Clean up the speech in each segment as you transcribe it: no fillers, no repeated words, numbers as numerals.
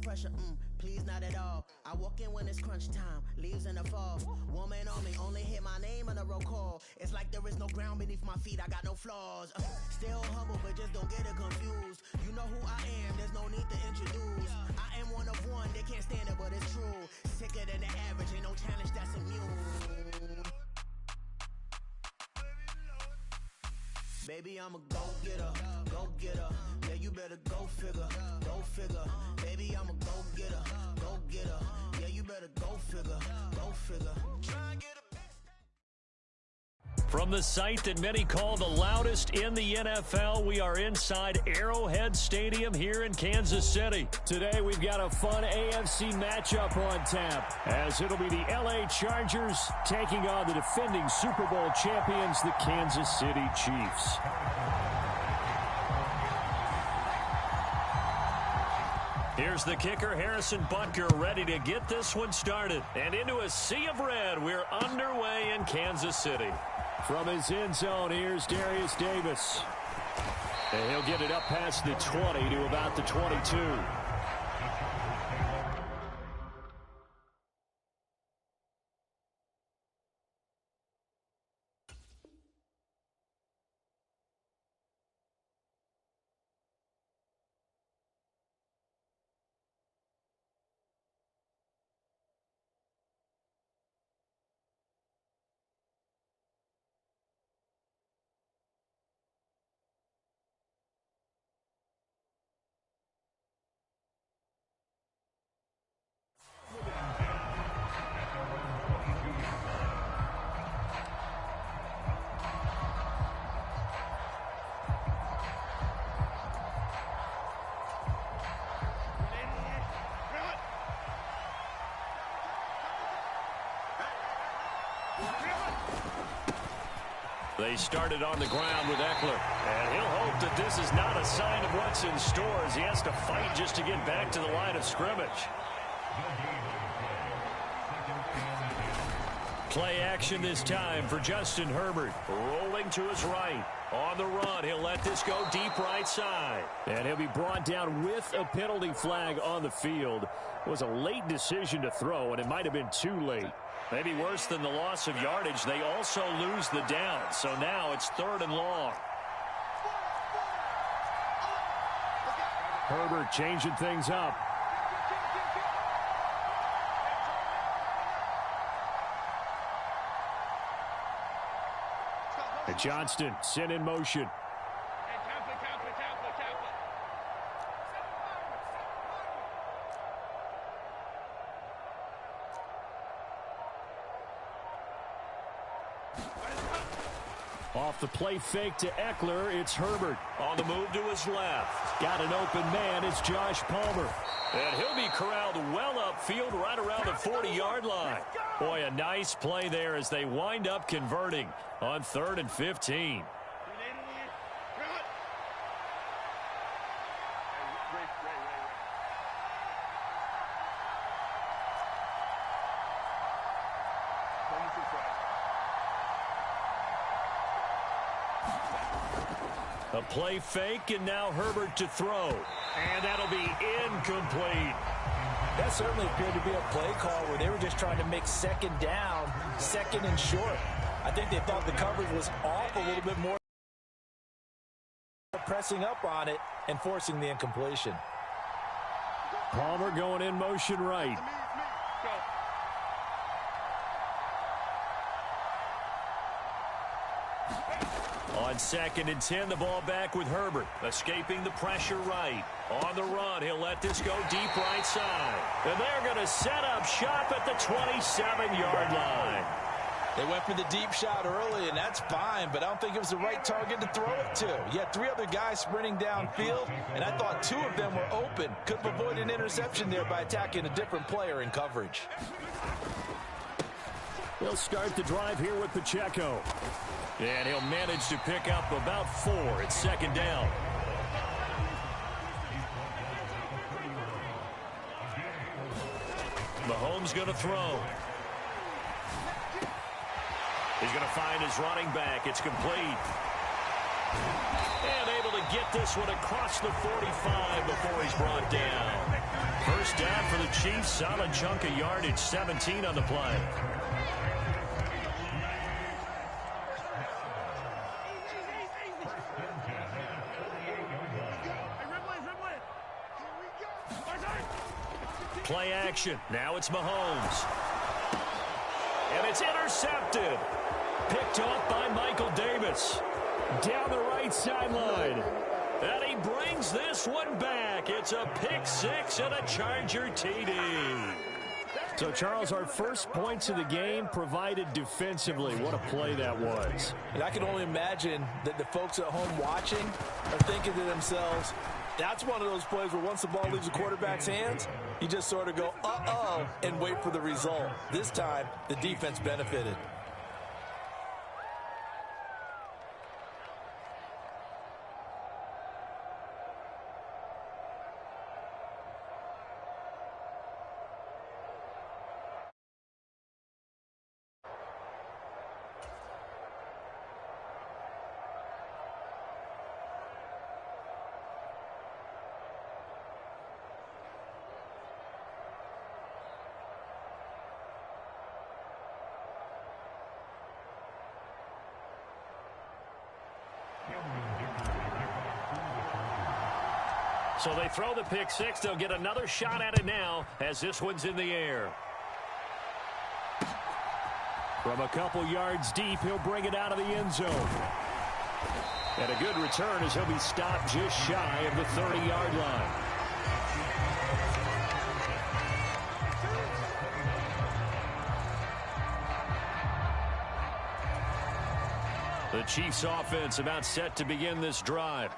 pressure, please not at all. I walk in when it's crunch time, leaves in the fall. Woman on me, only hit my name on the roll call. It's like there is no ground beneath my feet, I got no flaws. Still humble, but just don't get it confused. You know who I am, there's no need to introduce. I am one of one, they can't stand it, but it's true. Sicker than the average, ain't no challenge that's immune. Baby, I'm a go-getter, go-getter. Yeah, you better go figure, go figure. Baby, I'm a go-getter, go-getter. Yeah, you better go figure, go figure. Try and get a From the site that many call the loudest in the NFL, we are inside Arrowhead Stadium here in Kansas City. Today, we've got a fun AFC matchup on tap, as it'll be the LA Chargers taking on the defending Super Bowl champions, the Kansas City Chiefs. Here's the kicker, Harrison Butker, ready to get this one started. And into a sea of red, we're underway in Kansas City. From his end zone, here's Darius Davis. And he'll get it up past the 20 to about the 22. They started on the ground with Eckler, and he'll hope that this is not a sign of what's in store as he has to fight just to get back to the line of scrimmage. Play action this time for Justin Herbert, rolling to his right. On the run, he'll let this go deep right side. And he'll be brought down with a penalty flag on the field. It was a late decision to throw, and it might have been too late. Maybe worse than the loss of yardage, they also lose the down. So now it's 3rd and long. Herbert changing things up. And Johnston sent in motion. Off the play fake to Eckler, it's Herbert. On the move to his left. Got an open man, it's Josh Palmer. And he'll be corralled well upfield right around the 40-yard line. Boy, a nice play there as they wind up converting on 3rd and 15. A play fake, and now Herbert to throw. And that'll be incomplete. That certainly appeared to be a play call where they were just trying to make second down, second and short. I think they thought the coverage was off a little bit more, pressing up on it and forcing the incompletion. Palmer going in motion right. On 2nd and 10, the ball back with Herbert, escaping the pressure right. On the run, he'll let this go deep right side. And they're going to set up shop at the 27-yard line. They went for the deep shot early, and that's fine, but I don't think it was the right target to throw it to. You had 3 other guys sprinting downfield, and I thought 2 of them were open. Could have avoided an interception there by attacking a different player in coverage. He'll start the drive here with Pacheco. And he'll manage to pick up about 4 at 2nd down. Mahomes going to throw. He's going to find his running back. It's complete. And able to get this one across the 45 before he's brought down. 1st First down for the Chiefs. Solid chunk of yardage. 17 on the play. Play action. Now it's Mahomes. And it's intercepted. Picked off by Michael Davis. Down the right sideline. And he brings this one back. It's a pick six and a Charger TD. So, Charles, our first points of the game provided defensively. What a play that was. And I can only imagine that the folks at home watching are thinking to themselves, that's one of those plays where once the ball leaves the quarterback's hands, you just sort of go, uh-oh, and wait for the result. This time, the defense benefited. So they throw the pick six. They'll get another shot at it now as this one's in the air. From a couple yards deep, he'll bring it out of the end zone. And a good return as he'll be stopped just shy of the 30-yard line. The Chiefs offense about set to begin this drive.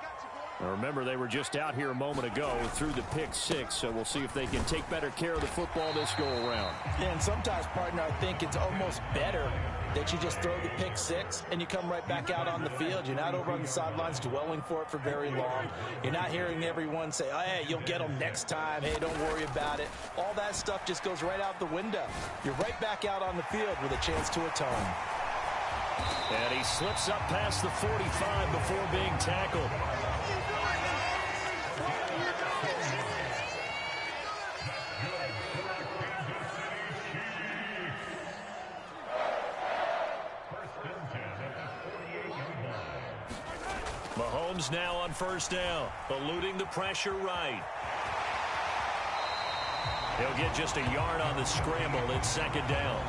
Now remember, they were just out here a moment ago through the pick six, so we'll see if they can take better care of the football this go around. And sometimes, partner, I think it's almost better that you just throw the pick six and you come right back out on the field. You're not over on the sidelines dwelling for it for very long. You're not hearing everyone say, oh, hey, you'll get them next time. Hey, don't worry about it. All that stuff just goes right out the window. You're right back out on the field with a chance to atone. And he slips up past the 45 before being tackled. Mahomes now on first down, eluding the pressure right. He'll get just a yard on the scramble. It's second down.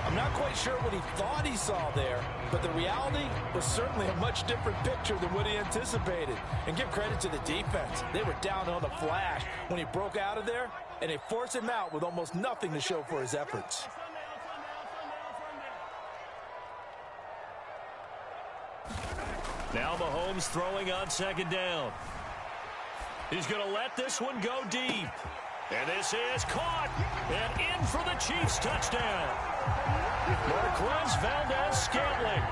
I'm not quite sure what he thought he saw there, but the reality was certainly a much different picture than what he anticipated. And give credit to the defense. They were down on the flash when he broke out of there, and they forced him out with almost nothing to show for his efforts. Now Mahomes throwing on second down. He's going to let this one go deep. And this is caught and in for the Chiefs touchdown. Marquez Valdez-Scantling,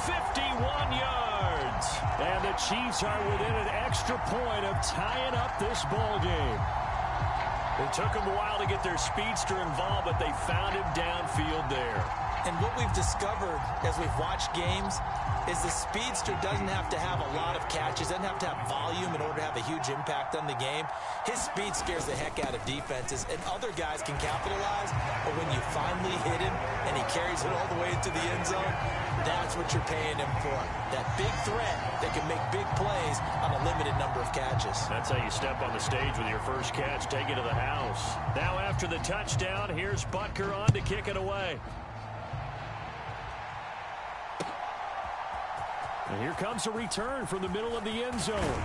51 yards. And the Chiefs are within an extra point of tying up this ball game. It took them a while to get their speedster involved, but they found him downfield there. And what we've discovered as we've watched games is the speedster doesn't have to have a lot of catches, doesn't have to have volume in order to have a huge impact on the game. His speed scares the heck out of defenses, and other guys can capitalize, but when you finally hit him and he carries it all the way into the end zone, that's what you're paying him for. That big threat that can make big plays on a limited number of catches. That's how you step on the stage with your first catch, take it to the house. Now after the touchdown, here's Butker on to kick it away. And here comes a return from the middle of the end zone.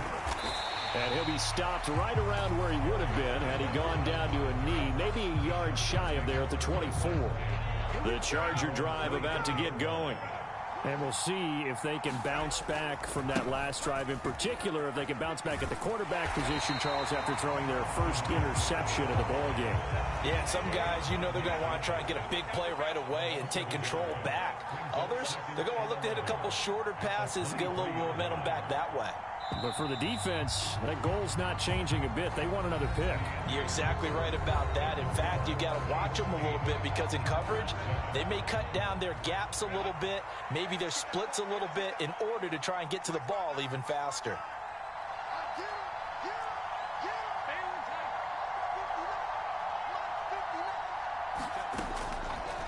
And he'll be stopped right around where he would have been had he gone down to a knee, maybe a yard shy of there at the 24. The Charger drive about to get going. And we'll see if they can bounce back from that last drive, in particular if they can bounce back at the quarterback position, Charles, after throwing their first interception of the ball game. Yeah, some guys, you know they're going to want to try and get a big play right away and take control back. Others, they're going to want to look to hit a couple shorter passes, get a little momentum back that way. But for the defense, that goal's not changing a bit. They want another pick. You're exactly right about that. In fact, you got to watch them a little bit because in coverage, they may cut down their gaps a little bit, maybe their splits a little bit in order to try and get to the ball even faster.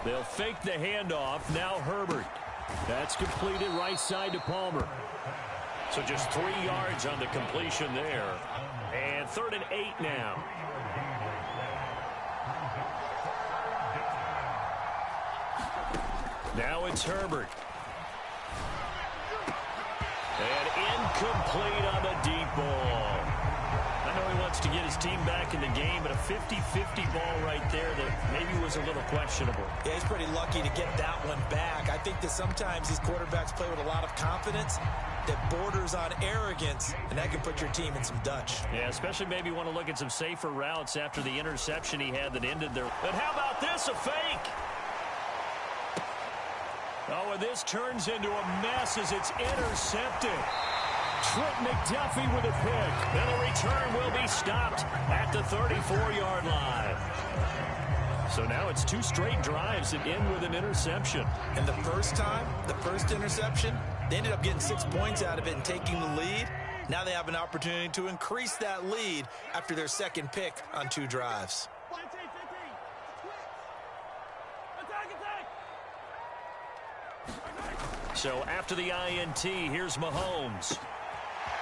They'll fake the handoff. Now Herbert. That's completed right side to Palmer. So just 3 yards on the completion there. And 3rd and 8 now. Now it's Herbert. And incomplete on the deep ball. I know he wants to get his team back in the game, but a 50-50 ball right there that maybe was a little questionable. Yeah, he's pretty lucky to get that one back. I think that sometimes these quarterbacks play with a lot of confidence that borders on arrogance, and that can put your team in some Dutch. Yeah, especially maybe want to look at some safer routes after the interception he had that ended there. And how about this, a fake? Oh, and this turns into a mess as it's intercepted. Trent McDuffie with a pick. And the return will be stopped at the 34-yard line. So now it's 2 straight drives that end with an interception. And the first time, the first interception, they ended up getting 6 points out of it and taking the lead. Now they have an opportunity to increase that lead after their second pick on 2 drives. So after the INT, here's Mahomes.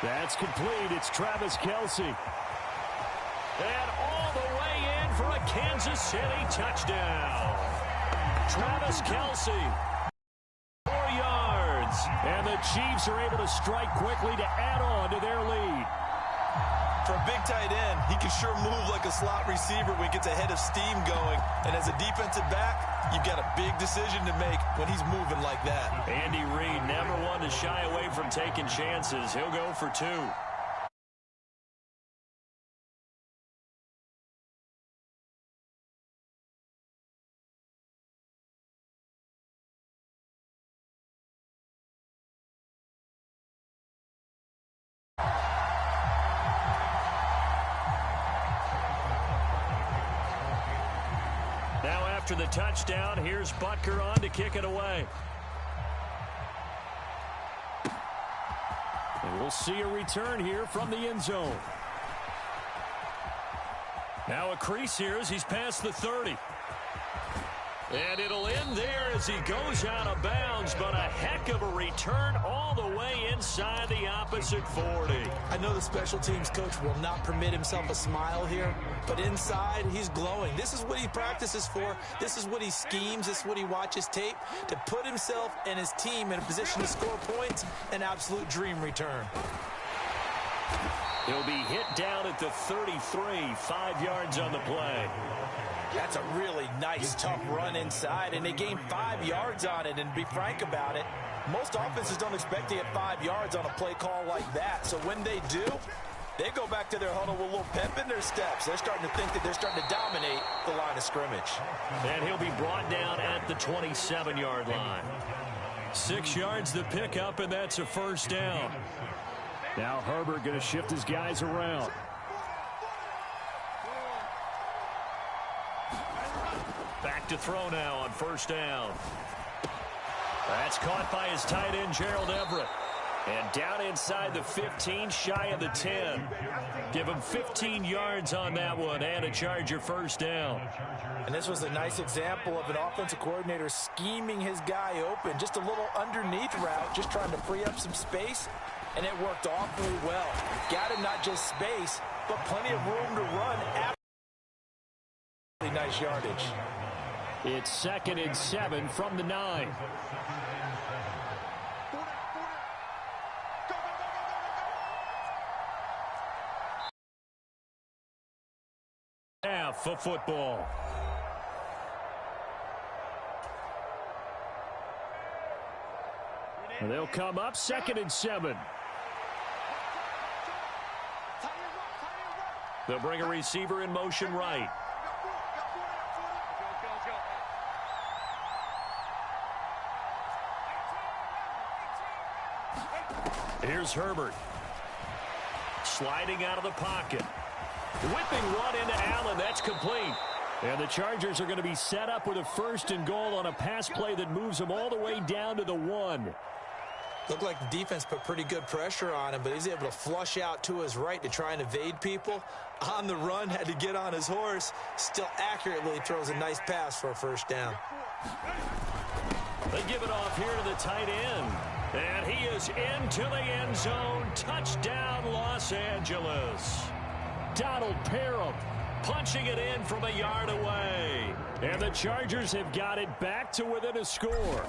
That's complete. It's Travis Kelce. And all the way in for a Kansas City touchdown. Travis Kelce. 4 yards. And the Chiefs are able to strike quickly to add on to their lead. For a big tight end, he can sure move like a slot receiver when he gets a head of steam going. And as a defensive back, you've got a big decision to make when he's moving like that. Andy Reid never one to shy away from taking chances. He'll go for 2. After the touchdown, here's Butker on to kick it away. And we'll see a return here from the end zone. Now a crease here as he's past the 30. And it'll end there as he goes out of bounds, but a heck of a return all the way inside the opposite 40. I know the special teams coach will not permit himself a smile here, but inside he's glowing. This is what he practices for. This is what he schemes. This is what he watches tape to put himself and his team in a position to score points. An absolute dream return. He'll be hit down at the 33, 5 yards on the play. That's a really nice, tough run inside, and they gained 5 yards on it. And to be frank about it, most offenses don't expect to get 5 yards on a play call like that. So when they do, they go back to their huddle with a little pep in their steps. They're starting to think that they're starting to dominate the line of scrimmage. And he'll be brought down at the 27-yard line. 6 yards the pickup, and that's a first down. Now Herbert going to shift his guys around. Back to throw now on first down. That's caught by his tight end, Gerald Everett. And down inside the 15, shy of the 10. Give him 15 yards on that one and a Charger first down. And this was a nice example of an offensive coordinator scheming his guy open. Just a little underneath route, just trying to free up some space. And it worked awfully well. Got him not just space, but plenty of room to run. Absolutely nice yardage. It's 2nd and 7 from the 9. Half for football. And they'll come up 2nd and 7. They'll bring a receiver in motion right. Here's Herbert. Sliding out of the pocket. Whipping run into Allen. That's complete. And the Chargers are going to be set up with a 1st and goal on a pass play that moves them all the way down to the 1. Looked like the defense put pretty good pressure on him, but he's able to flush out to his right to try and evade people. On the run, had to get on his horse. Still accurately throws a nice pass for a first down. They give it off here to the tight end. And he is into the end zone. Touchdown, Los Angeles. Donald Parham punching it in from a yard away. And the Chargers have got it back to within a score.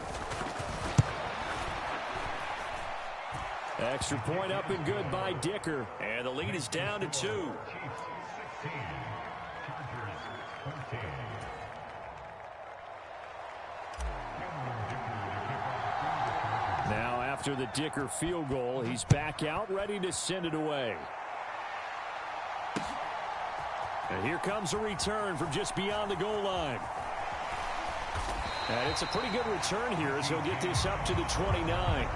Extra point up and good by Dicker. And the lead is down to 2. Now after the Dicker field goal, he's back out ready to send it away. And here comes a return from just beyond the goal line. And it's a pretty good return here as he'll get this up to the 29.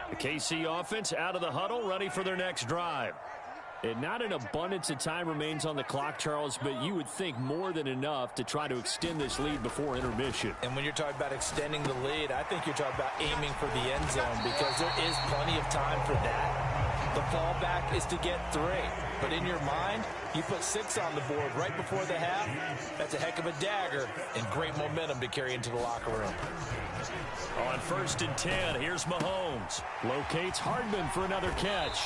The KC offense out of the huddle, ready for their next drive. And not an abundance of time remains on the clock, Charles, but you would think more than enough to try to extend this lead before intermission. And when you're talking about extending the lead, I think you're talking about aiming for the end zone because there is plenty of time for that. The fallback is to get 3. But in your mind, you put 6 on the board right before the half. That's a heck of a dagger and great momentum to carry into the locker room. On 1st and 10, here's Mahomes. Locates Hardman for another catch.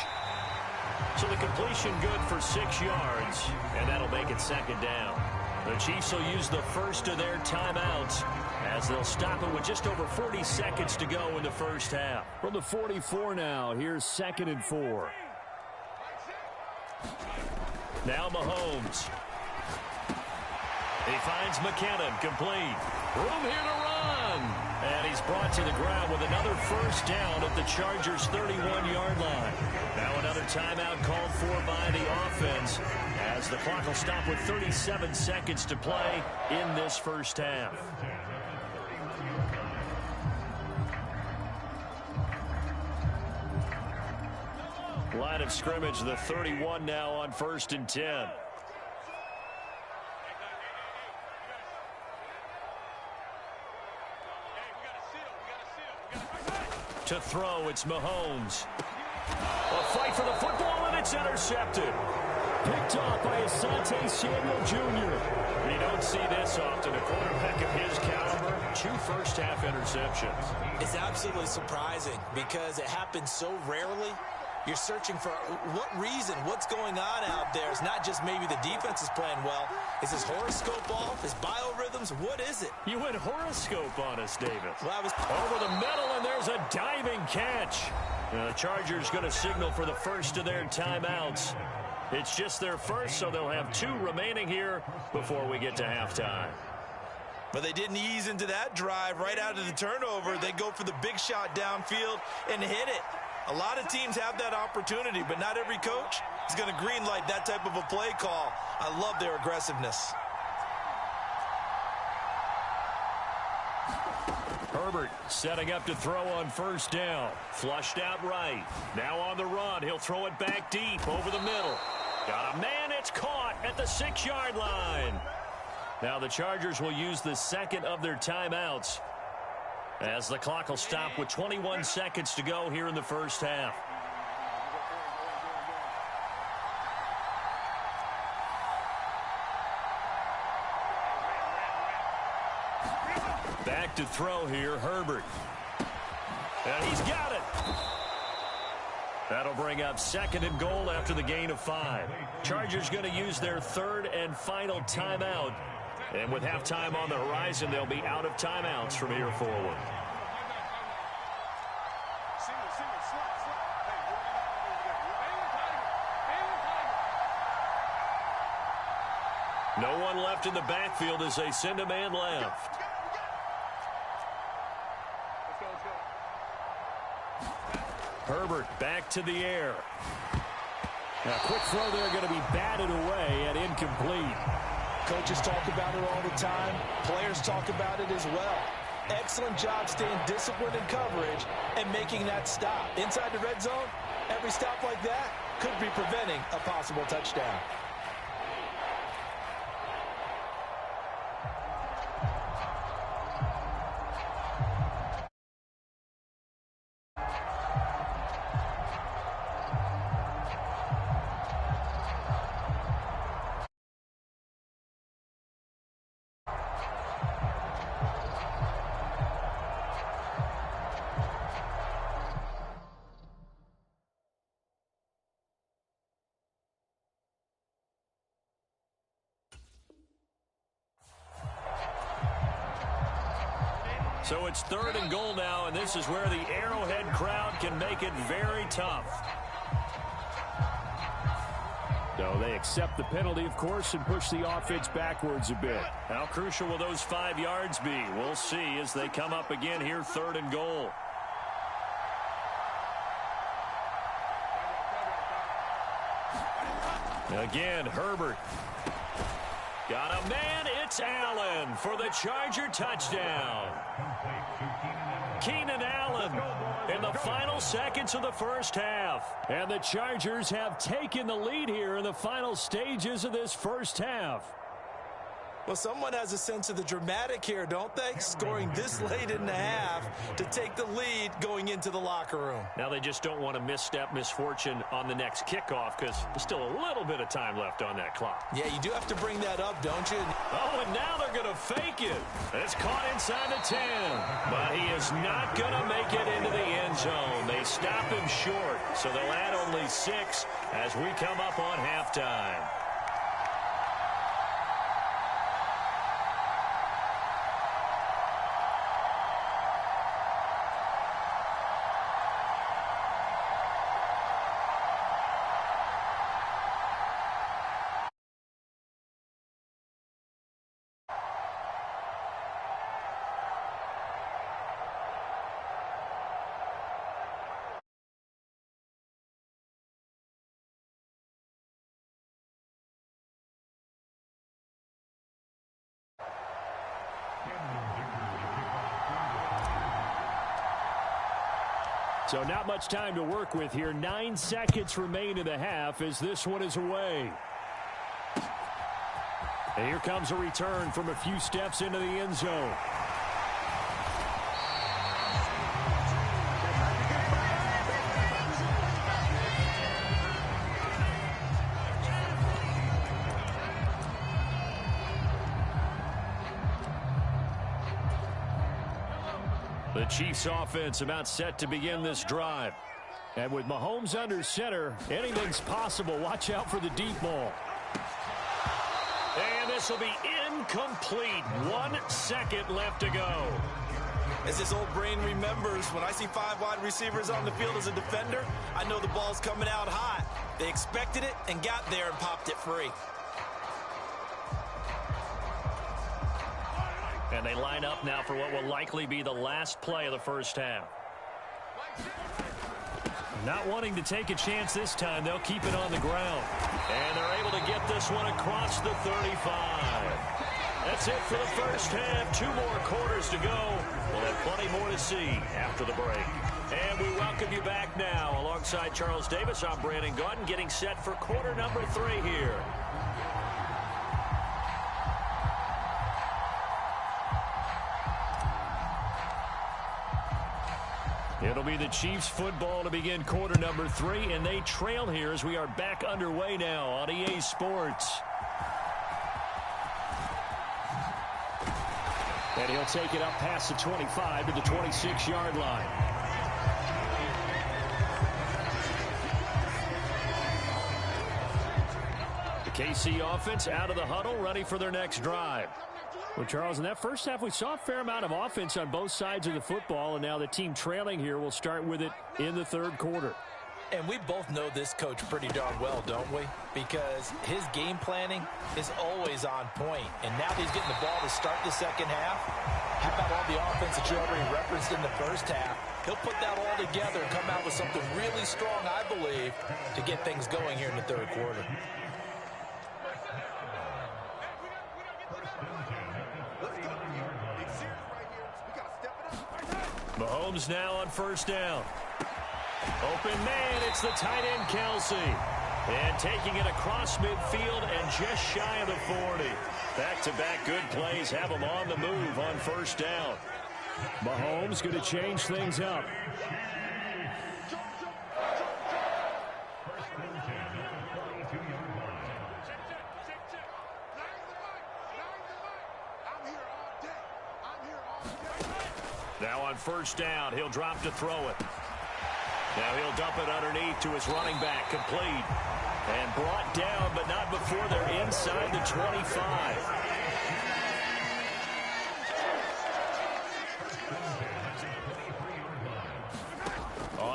So the completion good for 6 yards, and that'll make it 2nd down. The Chiefs will use the first of their timeouts as they'll stop it with just over 40 seconds to go in the first half. From the 44 now, here's 2nd and 4. Now Mahomes. He finds McKinnon complete. Room here to run. And he's brought to the ground with another first down at the Chargers' 31-yard line. Now another timeout called for by the offense as the clock will stop with 37 seconds to play in this first half. Line of scrimmage, the 31 now on 1st and 10. To throw, it's Mahomes. A fight for the football, and it's intercepted. Picked off by Asante Samuel Jr. You don't see this often. A quarterback of his caliber, 2 first-half interceptions. It's absolutely surprising because it happens so rarely. You're searching for what reason, what's going on out there. It's not just maybe the defense is playing well. Is his horoscope off? His biorhythms? What is it? You went horoscope on us, David. Well, I was over the middle, and there's a diving catch. The Chargers going to signal for the first of their timeouts. It's just their first, so they'll have 2 remaining here before we get to halftime. But they didn't ease into that drive right out of the turnover. They go for the big shot downfield and hit it. A lot of teams have that opportunity, but not every coach is going to greenlight that type of a play call. I love their aggressiveness. Herbert setting up to throw on 1st down. Flushed out right. Now on the run. He'll throw it back deep over the middle. Got a man. It's caught at the 6-yard line. Now the Chargers will use the 2nd of their timeouts as the clock will stop with 21 seconds to go here in the first half. Back to throw here, Herbert. And he's got it. That'll bring up 2nd and goal after the gain of 5. Chargers going to use their 3rd and final timeout. And with halftime on the horizon, they'll be out of timeouts from here forward. No one left in the backfield as they send a man left. Herbert back to the air. A quick throw there going to be batted away and incomplete. Coaches talk about it all the time. Players talk about it as well. Excellent job staying disciplined in coverage and making that stop. Inside the red zone, every stop like that could be preventing a possible touchdown. So it's 3rd and goal now, and this is where the Arrowhead crowd can make it very tough. So they accept the penalty, of course, and push the offense backwards a bit. How crucial will those 5 yards be? We'll see as they come up again here, 3rd and goal. Again, Herbert. Got a man, it's Allen for the Charger touchdown. Keenan Allen in the final seconds of the first half. And the Chargers have taken the lead here in the final stages of this first half. Well, someone has a sense of the dramatic here, don't they? Scoring this late in the half to take the lead going into the locker room. Now they just don't want to misstep misfortune on the next kickoff because there's still a little bit of time left on that clock. Yeah, you do have to bring that up, don't you? Oh, and now they're going to fake it. It's caught inside the 10. But he is not going to make it into the end zone. They stop him short, so they'll add only 6 as we come up on halftime. So not much time to work with here. 9 seconds remain in the half as this one is away. And here comes a return from a few steps into the end zone. The Chiefs offense about set to begin this drive. And with Mahomes under center, anything's possible. Watch out for the deep ball. And this will be incomplete. 1 second left to go. As his old brain remembers, when I see 5 wide receivers on the field as a defender, I know the ball's coming out hot. They expected it and got there and popped it free. And they line up now for what will likely be the last play of the first half. Not wanting to take a chance this time, they'll keep it on the ground. And they're able to get this one across the 35. That's it for the first half. 2 more quarters to go. We'll have plenty more to see after the break. And we welcome you back now. Alongside Charles Davis, I'm Brandon Gaudin, getting set for quarter number 3 here. It'll be the Chiefs football to begin quarter number 3, and they trail here as we are back underway now on EA Sports. And he'll take it up past the 25 to the 26-yard line. The KC offense out of the huddle, ready for their next drive. Well, Charles, in that first half, we saw a fair amount of offense on both sides of the football, and now the team trailing here will start with it in the third quarter. And we both know this coach pretty darn well, don't we? Because his game planning is always on point. And now that he's getting the ball to start the second half, how about all the offense that you already referenced in the first half? He'll put that all together and come out with something really strong, I believe, to get things going here in the third quarter. Mahomes now on first down. Open man, it's the tight end Kelsey. And taking it across midfield and just shy of the 40. Back-to-back good plays have him on the move on first down. Mahomes going to change things up. Now on first down, he'll drop to throw it. Now he'll dump it underneath to his running back, complete. And brought down, but not before they're inside the 25.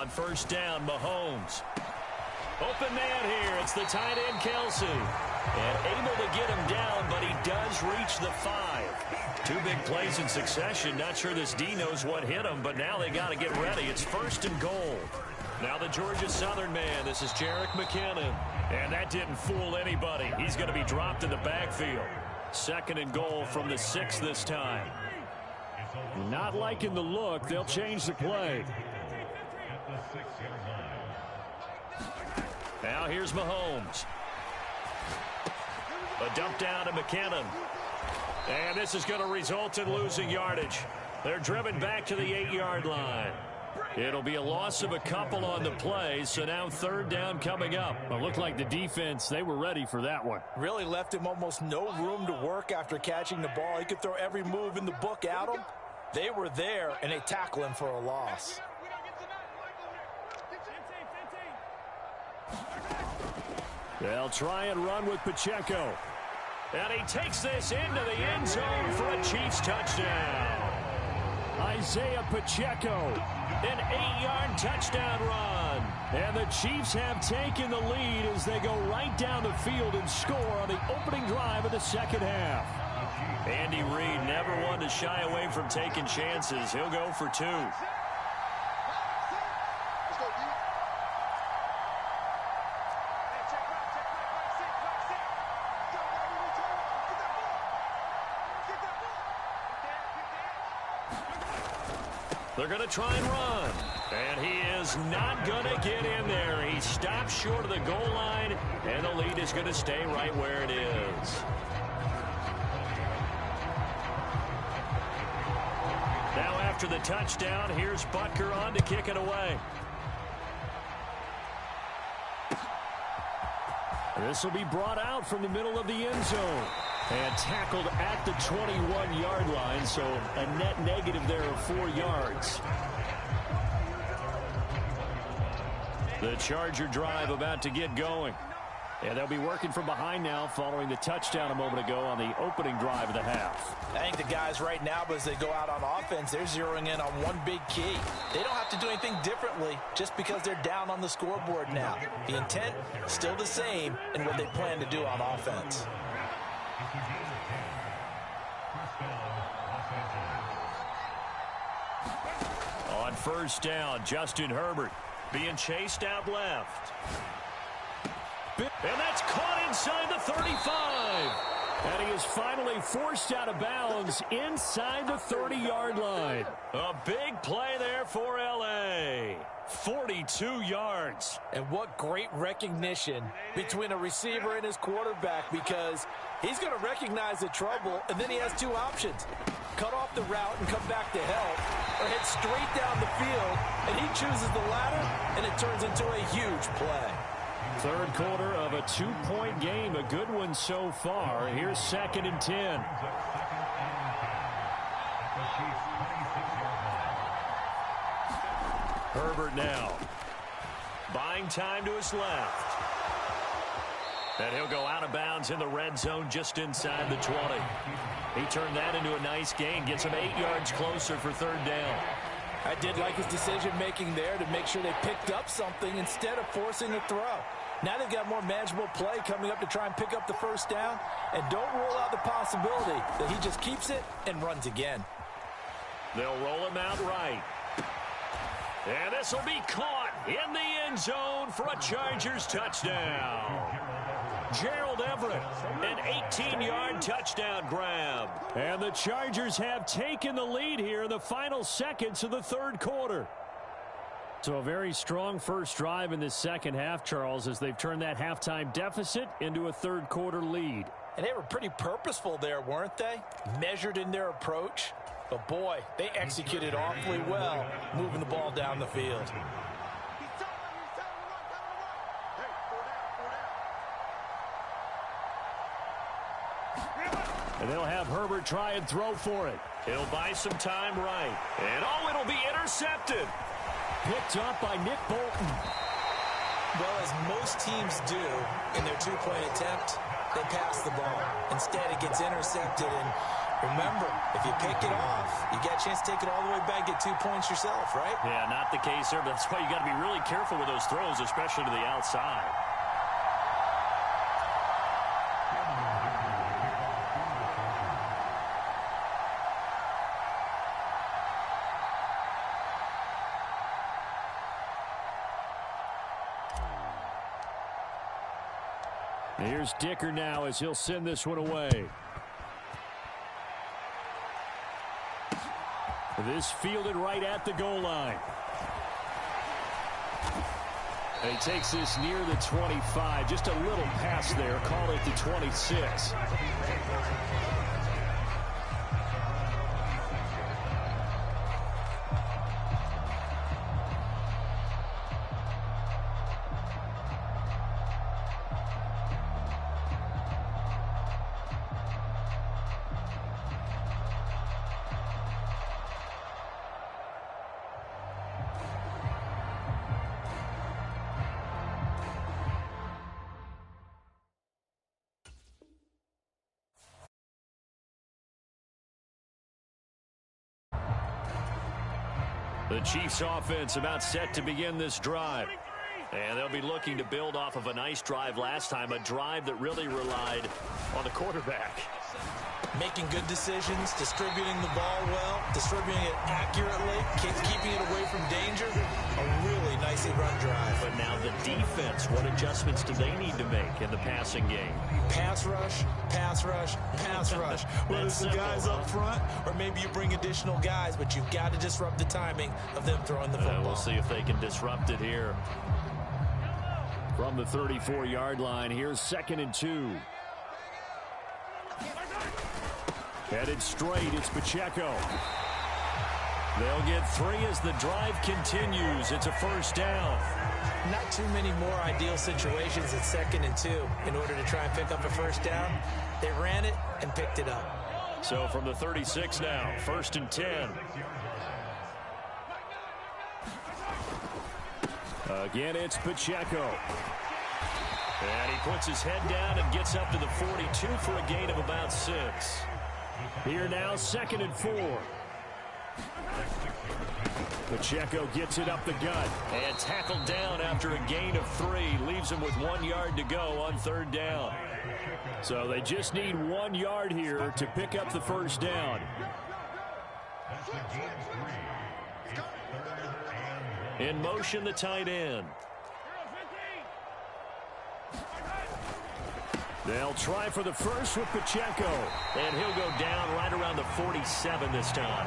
On first down, Mahomes. Open man here. It's the tight end, Kelsey. And able to get him down, but he does reach the 5. 2 big plays in succession. Not sure this D knows what hit him, but now they got to get ready. It's first and goal. Now the Georgia Southern man. This is Jerick McKinnon. And that didn't fool anybody. He's going to be dropped in the backfield. Second and goal from the 6 this time. Not liking the look. They'll change the play. Now here's Mahomes. A dump down to McKinnon. And this is going to result in losing yardage. They're driven back to the 8-yard line. It'll be a loss of a couple on the play, so now third down coming up. It looked like the defense, they were ready for that one. Really left him almost no room to work after catching the ball. He could throw every move in the book at him. They were there, and they tackle him for a loss. They'll try and run with Pacheco. And he takes this into the end zone for a Chiefs touchdown. Isaiah Pacheco, an 8-yard touchdown run. And the Chiefs have taken the lead as they go right down the field and score on the opening drive of the second half. Andy Reid never one to shy away from taking chances. He'll go for 2. They're going to try and run. And he is not going to get in there. He stops short of the goal line, and the lead is going to stay right where it is. Now after the touchdown, here's Butker on to kick it away. This will be brought out from the middle of the end zone. And tackled at the 21-yard line, so a net negative there of 4 yards. The Charger drive about to get going. And they'll be working from behind now following the touchdown a moment ago on the opening drive of the half. I think the guys right now, as they go out on offense, they're zeroing in on one big key. They don't have to do anything differently just because they're down on the scoreboard now. The intent, still the same in what they plan to do on offense. On first down, Justin Herbert being chased out left. And that's caught inside the 35. And he is finally forced out of bounds inside the 30-yard line. A big play there for L.A. 42 yards. And what great recognition between a receiver and his quarterback, because he's going to recognize the trouble, and then he has 2 options. Cut off the route and come back to help, or head straight down the field, and he chooses the latter, and it turns into a huge play. Third quarter of a 2-point game, a good one so far. Here's 2nd and 10. Herbert now. Buying time to his left. And he'll go out of bounds in the red zone just inside the 20. He turned that into a nice gain. Gets him 8 yards closer for third down. I did like his decision-making there to make sure they picked up something instead of forcing a throw. Now they've got more manageable play coming up to try and pick up the first down. And don't rule out the possibility that he just keeps it and runs again. They'll roll him out right. And this will be caught in the end zone for a Chargers touchdown. Gerald Everett, an 18-yard touchdown grab. And the Chargers have taken the lead here in the final seconds of the third quarter. So a very strong first drive in this second half, Charles, as they've turned that halftime deficit into a third quarter lead. And they were pretty purposeful there, weren't they? Measured in their approach. But boy, they executed awfully well, moving the ball down the field. And they'll have Herbert try and throw for it. He'll buy some time right. And oh, it'll be intercepted. Picked up by Nick Bolton. Well, as most teams do in their 2-point attempt, they pass the ball. Instead, it gets intercepted, and Remember, if you pick it off, you get a chance to take it all the way back, get 2 points yourself, right? Yeah, not the case there, but that's why you got to be really careful with those throws, especially to the outside. Here's Dicker now as he'll send this one away. This fielded right at the goal line. And he takes this near the 25. Just a little pass there. Call it the 26. The Chiefs offense about set to begin this drive. And they'll be looking to build off of a nice drive last time, a drive that really relied on the quarterback. Making good decisions, distributing the ball well, distributing it accurately, keeping it away from danger. A really nicely run drive. But now the defense, what adjustments do they need to make in the passing game? Pass rush, pass rush, pass rush. Whether it's the guys up front or maybe you bring additional guys, but you've got to disrupt the timing of them throwing the football. We'll see if they can disrupt it here. From the 34-yard line, here's 2nd and 2. Headed straight, it's Pacheco. They'll get 3 as the drive continues. It's a first down. Not too many more ideal situations at 2nd and 2 in order to try and pick up a first down. They ran it and picked it up. So from the 36 now, 1st and 10. Again, it's Pacheco. And he puts his head down and gets up to the 42 for a gain of about 6. Here now, 2nd and 4. Pacheco gets it up the gut and tackled down after a gain of 3. Leaves him with 1 yard to go on 3rd down. So they just need 1 yard here to pick up the first down. In motion, the tight end. They'll try for the first with Pacheco. And he'll go down right around the 47 this time.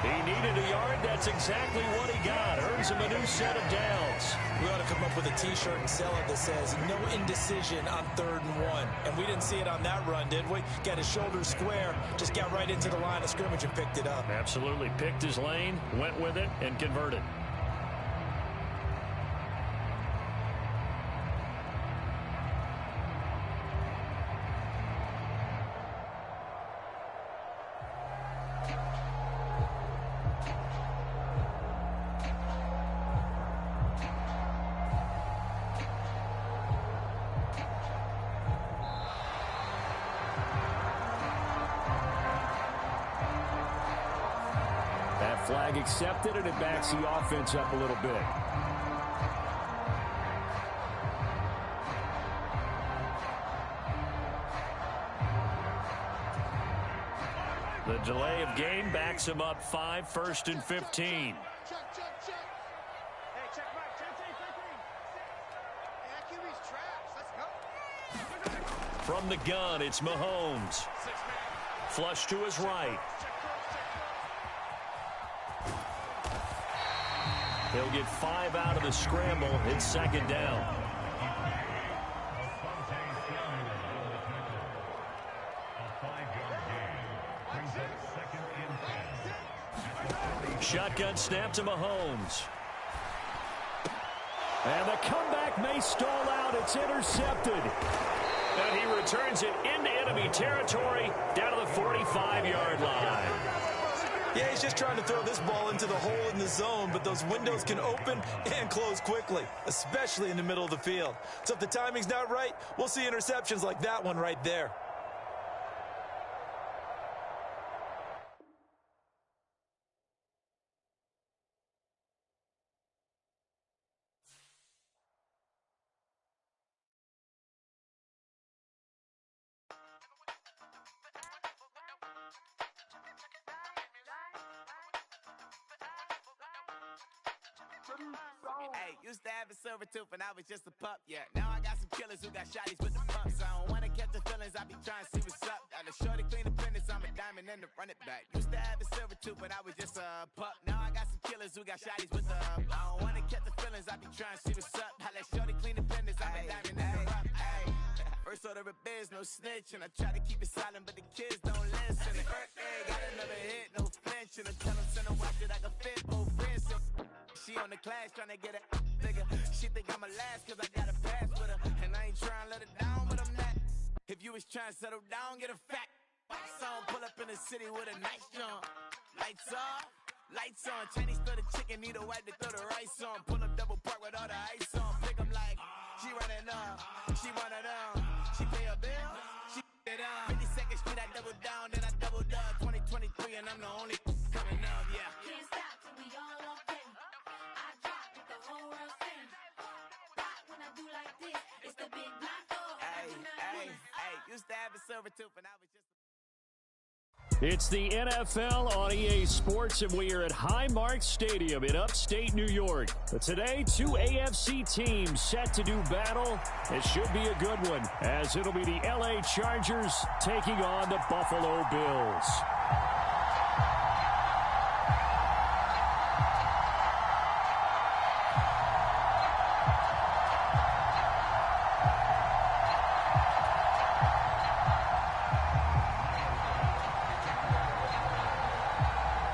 He needed a yard. That's exactly what he got. Earns him a new set of downs. We ought to come up with a T-shirt and sell it that says, no indecision on 3rd and 1. And we didn't see it on that run, did we? Got his shoulders square, just got right into the line of scrimmage and picked it up. Absolutely. Picked his lane, went with it, and converted. Flag accepted, and it backs the offense up a little bit. The delay of game backs him up 5, 1st and 15. From the gun, it's Mahomes. Flush to his right. He'll get 5 out of the scramble. It's 2nd down. Shotgun snap to Mahomes. And the comeback may stall out. It's intercepted. And he returns it into enemy territory down to the 45-yard line. Yeah, he's just trying to throw this ball into the hole in the zone, but those windows can open and close quickly, especially in the middle of the field. So if the timing's not right, we'll see interceptions like that one right there. Hey, used to have a silver tooth and I was just a pup, yeah. Now I got some killers who got shotties with the pumps. I don't wanna catch the feelings, I be trying to see what's up. Got a shorty clean the business, I'm a diamond and to run it back. Used to have a silver tooth, but I was just a pup. Now I got some killers who got shotties with the I don't wanna catch the feelings, I be trying to see what's up. I let shorty clean the business, I'm a diamond and to run it back. First order of biz, no snitch, and I try to keep it silent, but the kids don't listen. The birthday got another hit, no flinch, and I tell them send a watch that I can fit both wrists. She on the class trying to get it nigga. She think I'm a last cause I got a pass with her. And I ain't trying to let it down, but I'm not. If you was trying to settle down, get a fat song. Pull up in the city with a nice jump. Lights off, lights on. Chinese throw the chicken, need a wipe to throw the rice on. Pull up double park with all the ice on. Pick 'em like, she running up, she one of them. She pay a bill, she it up. 52nd Street, I double down, then I doubled up. 2023 and I'm the only coming up, yeah. Can't stop till we all off in. I drop with the whole world spin. Rock when I do like this, it's the big block door. Hey, used to have a silver tooth and I was just It's the NFL on EA Sports, and we are at Highmark Stadium in upstate New York. But today, two AFC teams set to do battle. It should be a good one, as it'll be the LA Chargers taking on the Buffalo Bills.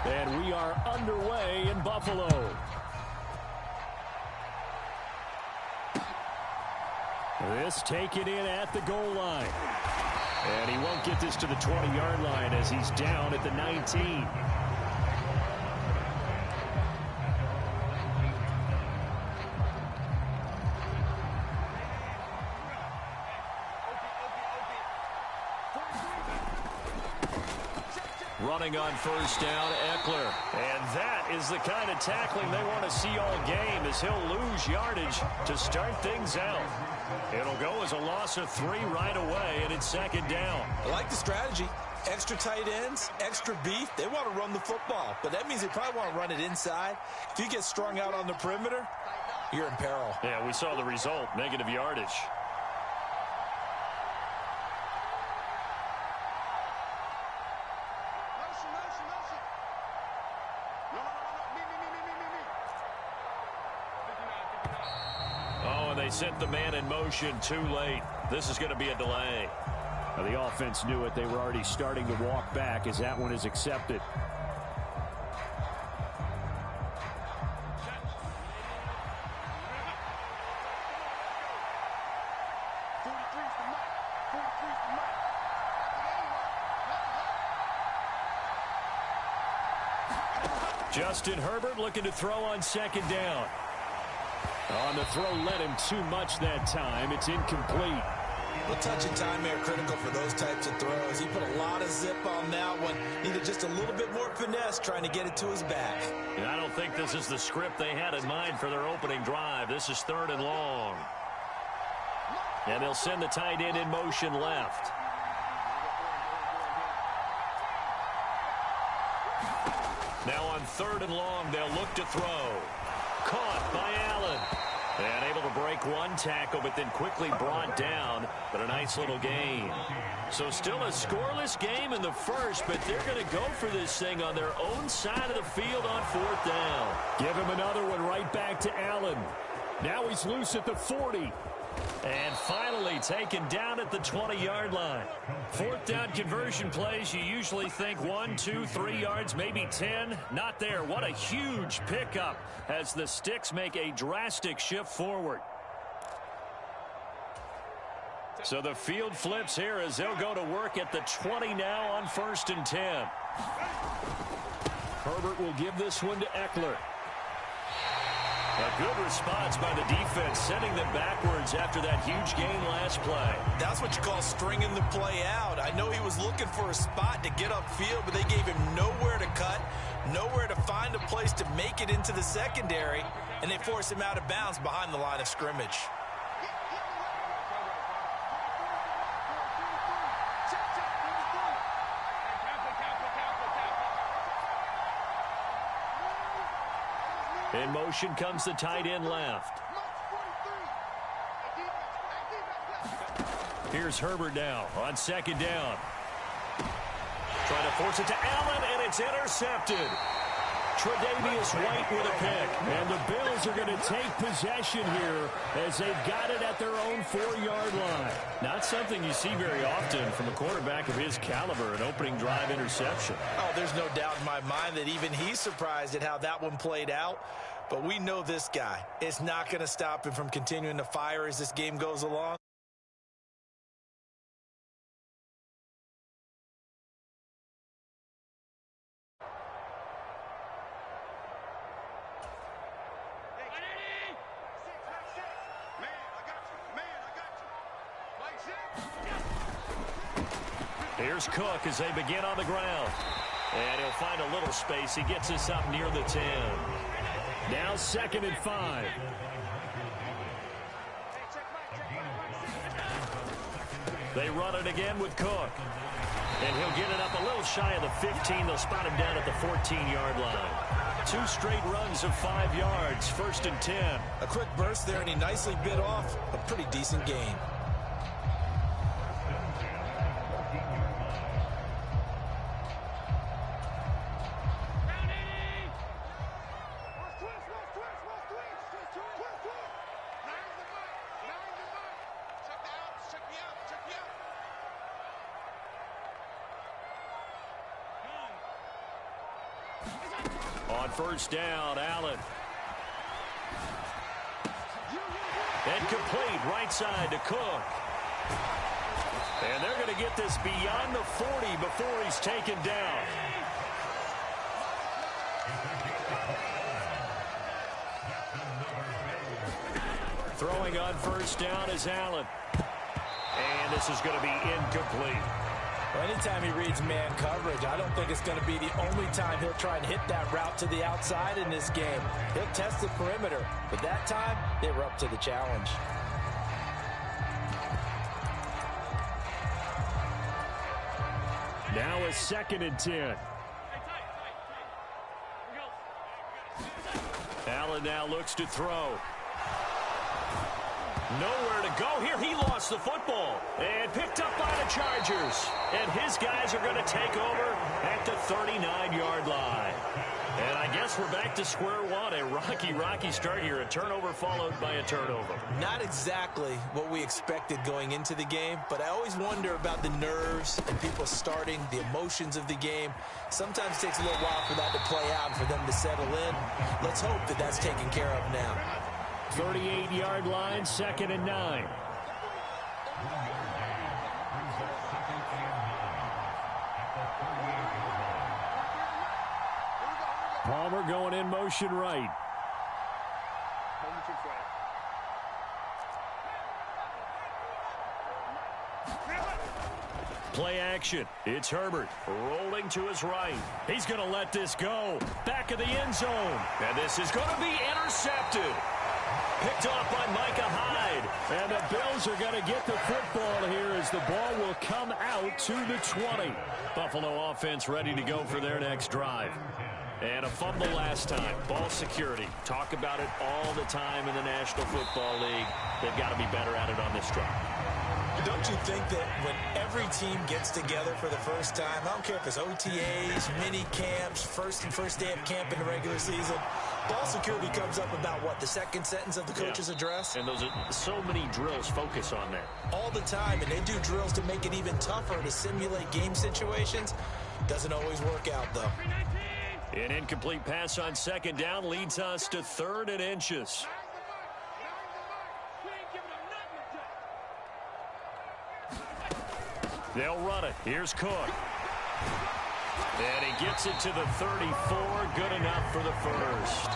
And we are underway in Buffalo. This taken in at the goal line. And he won't get this to the 20-yard line as he's down at the 19. Running on first down, Eckler. And that is the kind of tackling they want to see all game, as he'll lose yardage to start things out. It'll go as a loss of 3 right away, and it's second down. I like the strategy. Extra tight ends, extra beef. They want to run the football, but that means they probably want to run it inside. If you get strung out on the perimeter, you're in peril. Yeah, we saw the result, negative yardage. They sent the man in motion too late. This is going to be a delay. Now, the offense knew it. They were already starting to walk back as that one is accepted. Justin Herbert looking to throw on second down. On the throw, led him too much that time. It's incomplete. A touch of time there critical for those types of throws. He put a lot of zip on that one. Needed just a little bit more finesse trying to get it to his back. And I don't think this is the script they had in mind for their opening drive. This is 3rd and long. And they'll send the tight end in motion left. Now on 3rd and long, they'll look to throw. Caught by Allen. And able to break one tackle, but then quickly brought down. But a nice little gain. So still a scoreless game in the first, but they're going to go for this thing on their own side of the field on 4th down. Give him another one right back to Allen. Now he's loose at the 40. And finally taken down at the 20-yard line. 4th down conversion plays, you usually think 1, 2, 3 yards, maybe 10. Not there. What a huge pickup as the Sticks make a drastic shift forward. So the field flips here as they'll go to work at the 20 now on 1st and 10. Herbert will give this one to Eckler. A good response by the defense, sending them backwards after that huge gain last play. That's what you call stringing the play out. I know he was looking for a spot to get upfield, but they gave him nowhere to cut, nowhere to find a place to make it into the secondary, and they forced him out of bounds behind the line of scrimmage. In motion comes the tight end left. Here's Herbert now on second down. Trying to force it to Allen, and it's intercepted. Tre'Davious White with a pick. And the Bills are going to take possession here as they've got it at their own 4-yard line. Not something you see very often from a quarterback of his caliber, an opening drive interception. Oh, there's no doubt in my mind that even he's surprised at how that one played out. But we know this guy. It's not going to stop him from continuing to fire as this game goes along. Here's Cook as they begin on the ground. And he'll find a little space. He gets us up near the 10. Now 2nd and 5. They run it again with Cook. And he'll get it up a little shy of the 15. They'll spot him down at the 14-yard line. 2 straight runs of 5 yards. 1st and 10. A quick burst there, and he nicely bit off a pretty decent gain. On 1st down, Allen. And complete right side to Cook. And they're going to get this beyond the 40 before he's taken down. Throwing on 1st down is Allen. And this is going to be incomplete. Well, anytime he reads man coverage, I don't think it's going to be the only time he'll try and hit that route to the outside in this game. He'll test the perimeter, but that time, they were up to the challenge. Now a 2nd and 10. Allen now looks to throw. Nowhere to go here. He lost the football and picked up by the Chargers. And his guys are going to take over at the 39-yard line. And I guess we're back to square one. A rocky start here. A turnover followed by a turnover. Not exactly what we expected going into the game, but I always wonder about the nerves and people starting, the emotions of the game. Sometimes it takes a little while for that to play out and for them to settle in. Let's hope that that's taken care of now. 38-yard line, 2nd and 9. Palmer going in motion right. Play action. It's Herbert rolling to his right. He's going to let this go. Back of the end zone. And this is going to be intercepted. Picked off by Micah Hyde. And the Bills are going to get the football here as the ball will come out to the 20. Buffalo offense ready to go for their next drive. And a fumble last time. Ball security. Talk about it all the time in the National Football League. They've got to be better at it on this drive. Don't you think that when every team gets together for the first time, I don't care if it's OTAs, mini camps, first day of camp in the regular season, ball security comes up about what, the second sentence of the coach's address? And those are so many drills focus on that. All the time, and they do drills to make it even tougher to simulate game situations. Doesn't always work out, though. An incomplete pass on 2nd down leads us to 3rd and inches. They'll run it. Here's Cook. And he gets it to the 34. Good enough for the first.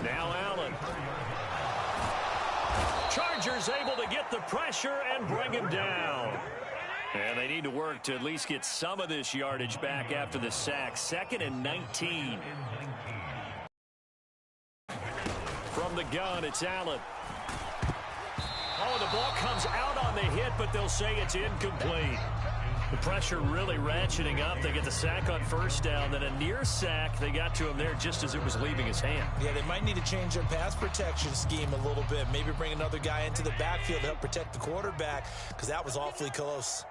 Now Allen. Chargers able to get the pressure and bring him down. And they need to work to at least get some of this yardage back after the sack. 2nd and 19. From the gun, it's Allen. Oh, the ball comes out on the hit, but they'll say it's incomplete. The pressure really ratcheting up. They get the sack on first down, then a near sack. They got to him there just as it was leaving his hand. Yeah, they might need to change their pass protection scheme a little bit. Maybe bring another guy into the backfield to help protect the quarterback, because that was awfully close.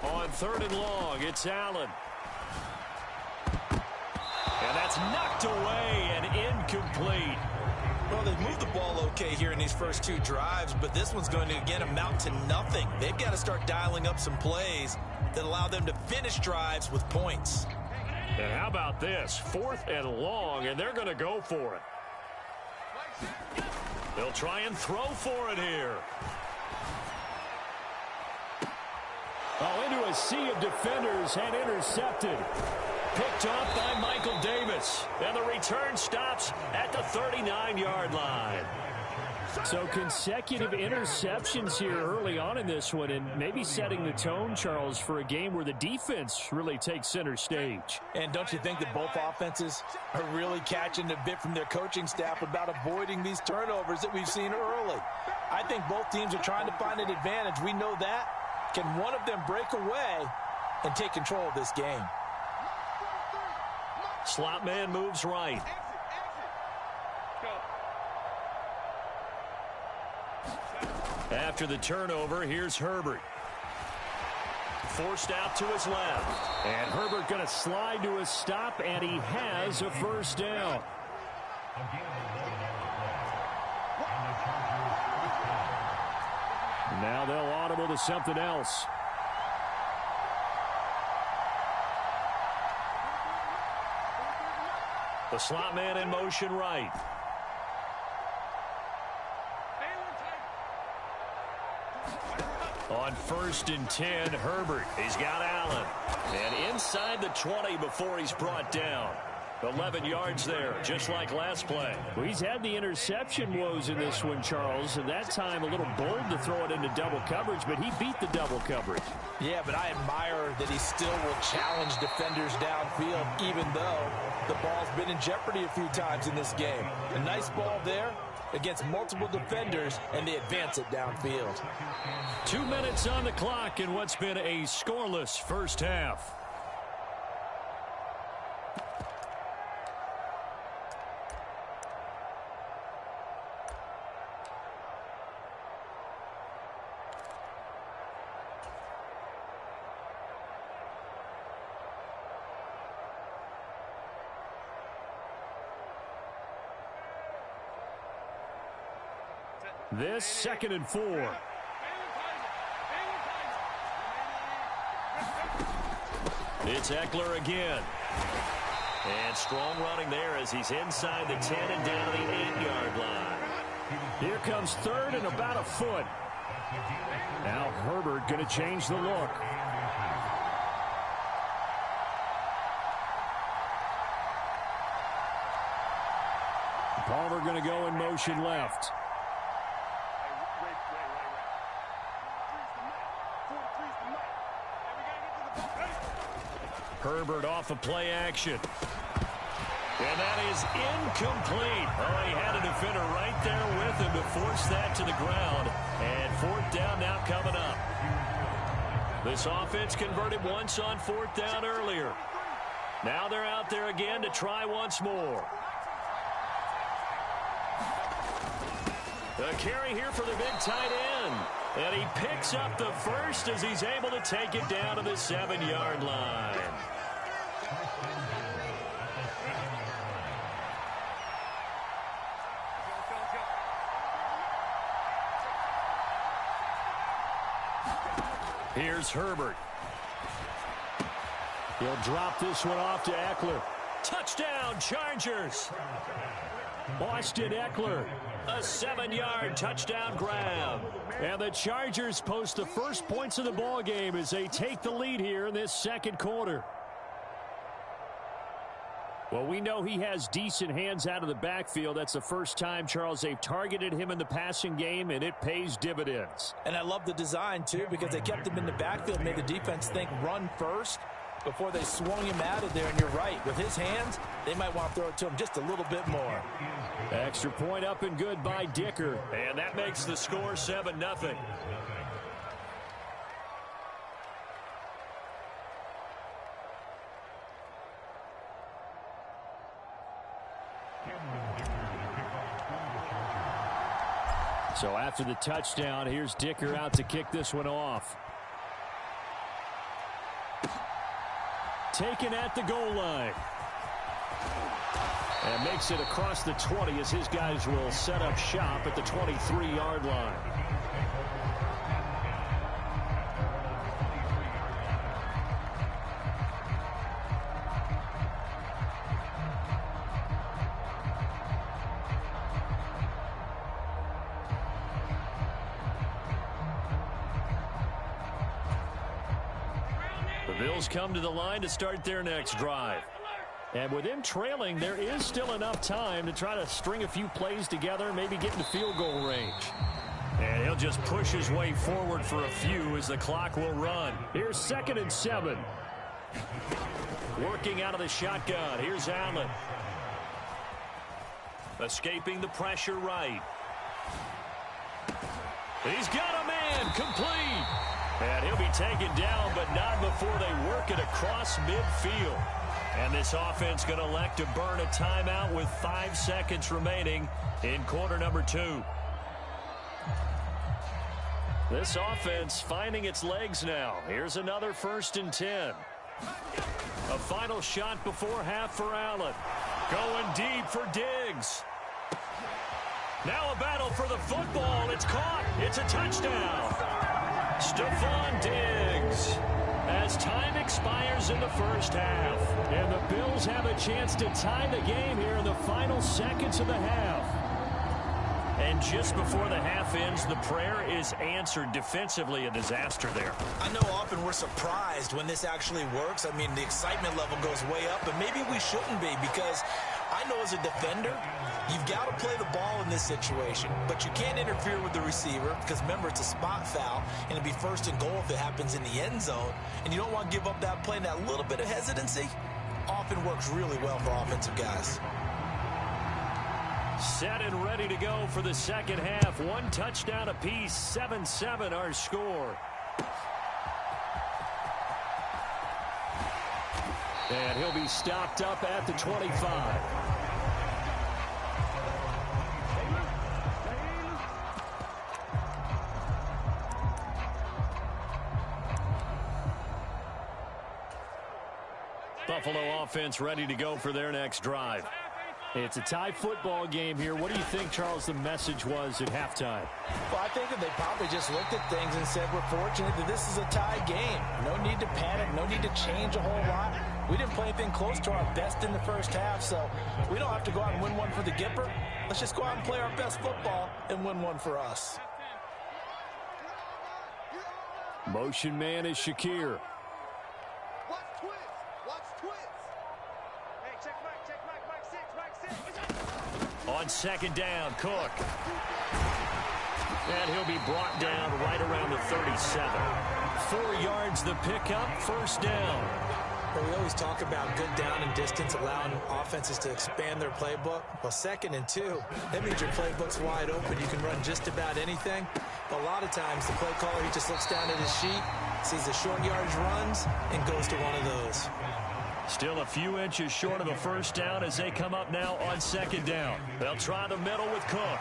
On 3rd and long, it's Allen. And that's knocked away and incomplete. Well, they've moved the ball okay here in these first 2 drives, but this one's going to, again, amount to nothing. They've got to start dialing up some plays that allow them to finish drives with points. And how about this? 4th and long, and they're going to go for it. They'll try and throw for it here. Oh, into a sea of defenders and intercepted. Picked off by Michael Davis. And the return stops at the 39-yard line. So consecutive interceptions here early on in this one, and maybe setting the tone, Charles, for a game where the defense really takes center stage. And don't you think that both offenses are really catching a bit from their coaching staff about avoiding these turnovers that we've seen early? I think both teams are trying to find an advantage. We know that. Can one of them break away and take control of this game? Slot man moves right. After the turnover, here's Herbert. Forced out to his left. And Herbert going to slide to a stop, and he has a first down. Now they'll audible to something else. The slot man in motion right. On 1st and 10, Herbert. He's got Allen. And inside the 20 before he's brought down. 11 yards there, just like last play. Well, he's had the interception woes in this one, Charles, and that time a little bold to throw it into double coverage, but he beat the double coverage. Yeah, but I admire that he still will challenge defenders downfield, even though the ball's been in jeopardy a few times in this game. A nice ball there against multiple defenders, and they advance it downfield. 2 minutes on the clock in what's been a scoreless first half. This 2nd and 4. It's Eckler again. And strong running there as he's inside the 10 and down to the 8-yard line. Here comes 3rd and about a foot. Now Herbert going to change the look. Palmer going to go in motion left. Herbert off of play action. And that is incomplete. Oh, he had a defender right there with him to force that to the ground. And 4th down now coming up. This offense converted once on 4th down earlier. Now they're out there again to try once more. The carry here for the big tight end. And he picks up the first as he's able to take it down to the 7-yard line. Here's Herbert. He'll drop this one off to Eckler. Touchdown, Chargers. Austin Eckler, a 7-yard touchdown grab. And the Chargers post the first points of the ball game as they take the lead here in this 2nd quarter. Well, we know he has decent hands out of the backfield. That's the first time, Charles, they've targeted him in the passing game, and it pays dividends. And I love the design, too, because they kept him in the backfield, made the defense think run first. before they swung him out of there, and you're right. With his hands, they might want to throw it to him just a little bit more. Extra point up and good by Dicker. And that makes the score 7-0. So after the touchdown, here's Dicker out to kick this one off. Taken at the goal line. And makes it across the 20 as his guys will set up shop at the 23-yard line. The Bills come to the line to start their next drive. And with him trailing, there is still enough time to try to string a few plays together, maybe get into field goal range. And he'll just push his way forward for a few as the clock will run. Here's 2nd and 7. Working out of the shotgun. Here's Allen. Escaping the pressure right. He's got a man. Complete. And he'll be taken down, but not before they work it across midfield. And this offense going to elect to burn a timeout with 5 seconds remaining in quarter number 2. This offense finding its legs now. Here's another 1st and 10. A final shot before half for Allen. Going deep for Diggs. Now a battle for the football. It's caught. It's a touchdown. Stephon Diggs. As time expires in the first half. And the Bills have a chance to tie the game here in the final seconds of the half. And just before the half ends, the prayer is answered. Defensively, a disaster there. I know often we're surprised when this actually works. I mean, the excitement level goes way up, but maybe we shouldn't be, because I know as a defender, you've got to play the ball in this situation, but you can't interfere with the receiver because, remember, it's a spot foul, and it'll be 1st and goal if it happens in the end zone, and you don't want to give up that play, and that little bit of hesitancy often works really well for offensive guys. Set and ready to go for the second half. 1 touchdown apiece, 7-7 our score. And he'll be stopped up at the 25. Buffalo offense ready to go for their next drive. It's a tie football game here. What do you think, Charles, the message was at halftime? Well, I think that they probably just looked at things and said, we're fortunate that this is a tie game. No need to panic. No need to change a whole lot. We didn't play anything close to our best in the first half, so we don't have to go out and win one for the Gipper. Let's just go out and play our best football and win one for us. Motion man is Shakir. On 2nd down, Cook. And he'll be brought down right around the 37. 4 yards the pickup, 1st down. Well, we always talk about good down and distance, allowing offenses to expand their playbook. Well, 2nd and 2, that means your playbook's wide open. You can run just about anything. But a lot of times, the play caller, he just looks down at his sheet, sees the short yardage runs, and goes to one of those. Still a few inches short of a 1st down as they come up now on 2nd down. They'll try the middle with Cook.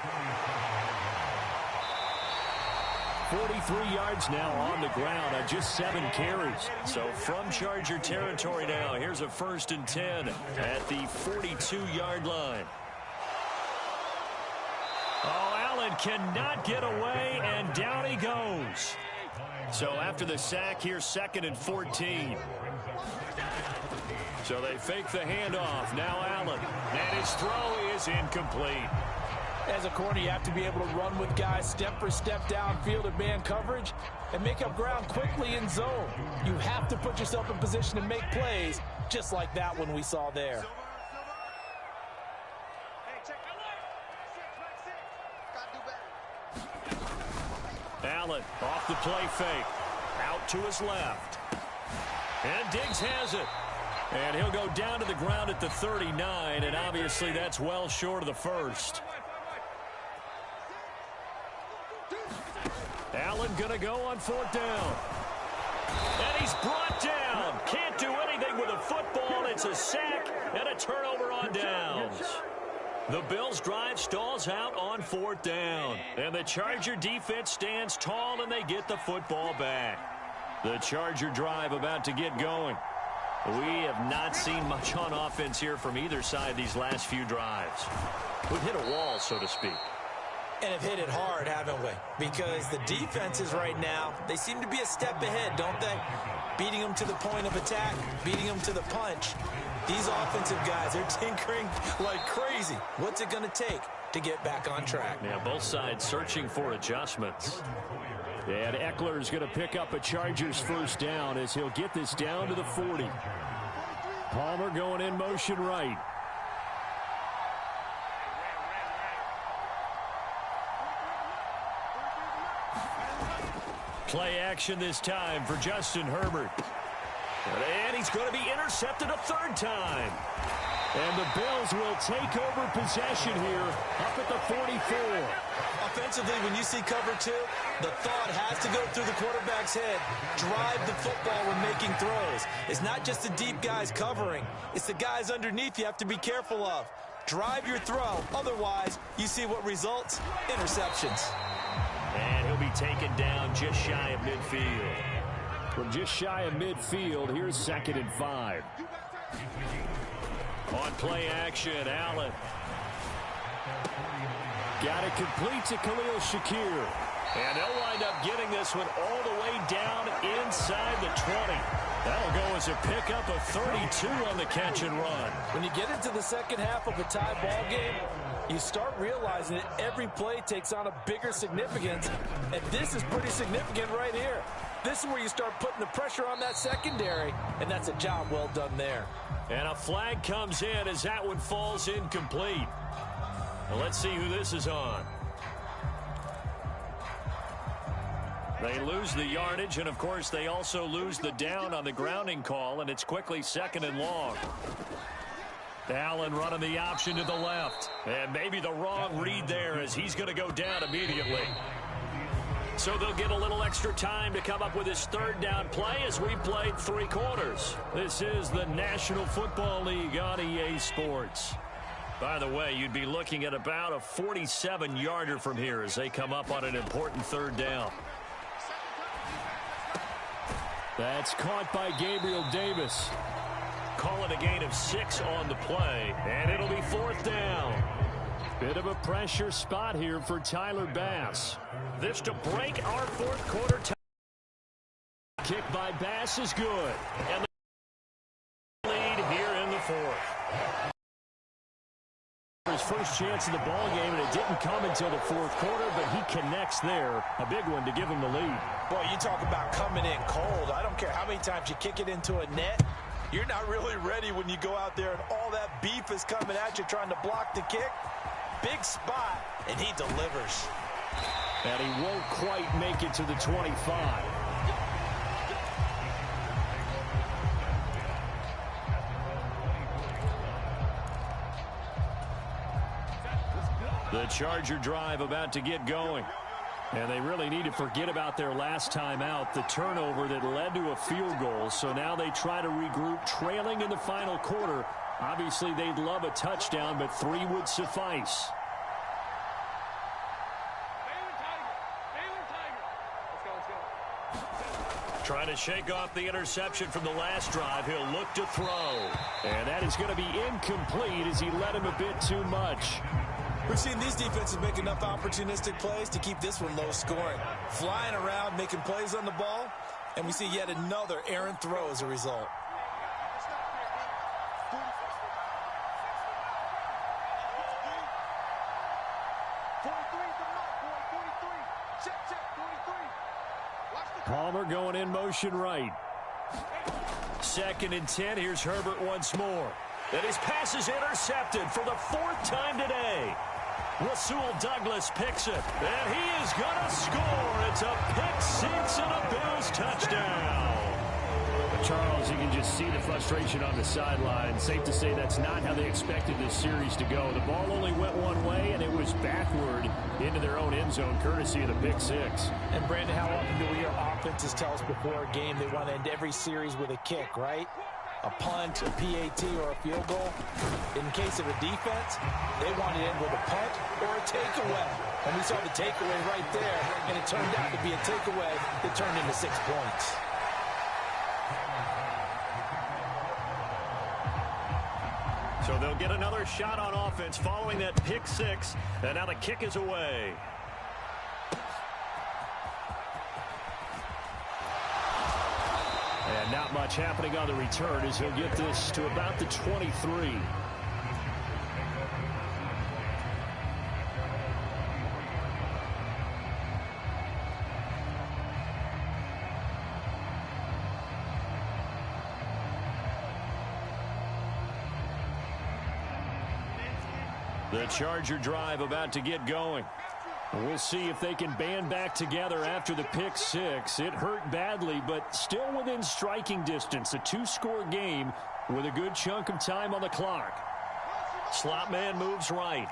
43 yards now on the ground on just 7 carries. So from Charger territory now, here's a 1st and 10 at the 42-yard line. Oh, Allen cannot get away, and down he goes. So after the sack, here's 2nd and 14. So they fake the handoff. Now Allen. And his throw is incomplete. As a corner, you have to be able to run with guys step for step downfield in man coverage and make up ground quickly in zone. You have to put yourself in position to make plays, just like that one we saw there. Allen off the play fake. Out to his left. And Diggs has it. And he'll go down to the ground at the 39, and obviously that's well short of the first. Allen going to go on 4th down. And he's brought down. Can't do anything with a football. It's a sack and a turnover on downs. The Bills' drive stalls out on 4th down. And the Charger defense stands tall, and they get the football back. The Charger drive about to get going. We have not seen much on offense here from either side these last few drives. We've hit a wall, so to speak. And have hit it hard, haven't we? Because the defenses right now, they seem to be a step ahead, don't they? Beating them to the point of attack, beating them to the punch. These offensive guys, they're tinkering like crazy. What's it going to take to get back on track? Yeah, both sides searching for adjustments. And Eckler's going to pick up a Chargers 1st down as he'll get this down to the 40. Palmer going in motion right. Play action this time for Justin Herbert. And he's going to be intercepted a 3rd time. And the Bills will take over possession here up at the 44. Offensively, when you see cover 2, the thought has to go through the quarterback's head. Drive the football when making throws. It's not just the deep guys covering. It's the guys underneath you have to be careful of. Drive your throw. Otherwise, you see what results? Interceptions. And he'll be taken down just shy of midfield. From just shy of midfield, here's 2nd and 5. On play action, Allen. Got it complete to Khalil Shakir. And they'll wind up getting this one all the way down inside the 20. That'll go as a pickup of 32 on the catch and run. When you get into the second half of a tie ball game, you start realizing that every play takes on a bigger significance, and this is pretty significant right here. This is where you start putting the pressure on that secondary, and that's a job well done there. And a flag comes in as that one falls incomplete. Well, let's see who this is on. They lose the yardage, and, of course, they also lose the down on the grounding call, and it's quickly 2nd and long. Allen running the option to the left. And maybe the wrong read there as he's going to go down immediately. So they'll get a little extra time to come up with his 3rd down play as we played 3 quarters. This is the National Football League on EA Sports. By the way, you'd be looking at about a 47-yarder from here as they come up on an important 3rd down. That's caught by Gabriel Davis. Call it a gain of 6 on the play, and it'll be 4th down. Bit of a pressure spot here for Tyler Bass. This to break our 4th quarter time. Kick by Bass is good. And the lead here in the 4th. His first chance in the ball game, and it didn't come until the 4th quarter, but he connects there. A big one to give him the lead. Boy, you talk about coming in cold. I don't care how many times you kick it into a net. You're not really ready when you go out there and all that beef is coming at you trying to block the kick. Big spot, and he delivers. And he won't quite make it to the 25. The Charger drive about to get going. And they really need to forget about their last time out, the turnover that led to a field goal. So now they try to regroup, trailing in the final quarter. Obviously, they'd love a touchdown, but 3 would suffice. Trying to shake off the interception from the last drive. He'll look to throw. And that is going to be incomplete as he led him a bit too much. We've seen these defenses make enough opportunistic plays to keep this one low scoring. Flying around, making plays on the ball, and we see yet another errant throw as a result. Palmer going in motion right. 2nd and 10. Here's Herbert once more. And his pass is intercepted for the 4th time today. Rasul Douglas picks it, and he is going to score. It's a pick 6 and a Bills touchdown. Charles, you can just see the frustration on the sideline. Safe to say that's not how they expected this series to go. The ball only went one way, and it was backward into their own end zone, courtesy of the pick six. And, Brandon, how often do we hear offenses tell us before a game they want to end every series with a kick, right? A punt, a PAT, or a field goal. In case of a defense, they want to end with a punt or a takeaway. And we saw the takeaway right there, and it turned out to be a takeaway that turned into 6 points. So they'll get another shot on offense following that pick six, and now the kick is away. And not much happening on the return as he'll get this to about the 23. The Charger drive about to get going. We'll see if they can band back together after the pick six. It hurt badly, but still within striking distance. A two-score game with a good chunk of time on the clock. Slot man moves right.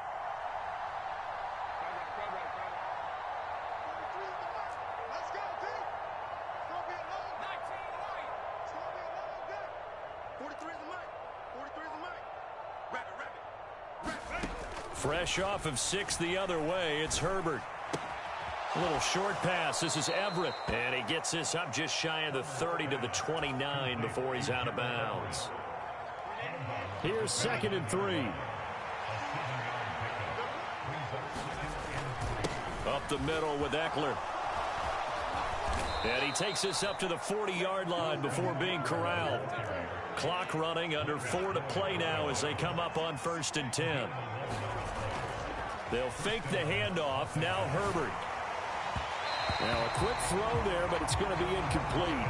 Fresh off of 6 the other way, it's Herbert. A little short pass. This is Everett. And he gets this up just shy of the 30 to the 29 before he's out of bounds. Here's 2nd and 3. Up the middle with Eckler. And he takes this up to the 40-yard line before being corralled. Clock running, under 4 to play now as they come up on 1st and 10. They'll fake the handoff. Now Herbert. Now a quick throw there, but it's going to be incomplete.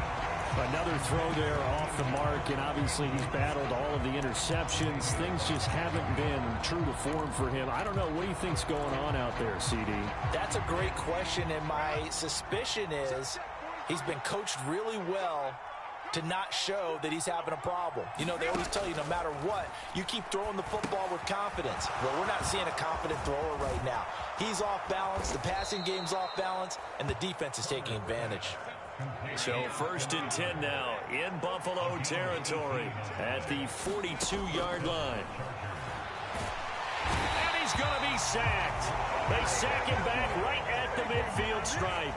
Another throw there off the mark, and obviously he's battled all of the interceptions. Things just haven't been true to form for him. I don't know. What do you think's going on out there, CD? That's a great question, and my suspicion is he's been coached really well to not show that he's having a problem. You know, they always tell you no matter what, you keep throwing the football with confidence. Well, we're not seeing a confident thrower right now. He's off balance, the passing game's off balance, and the defense is taking advantage. So 1st and 10 now in Buffalo territory at the 42-yard line. And he's going to be sacked. They sack him back right at the midfield stripe.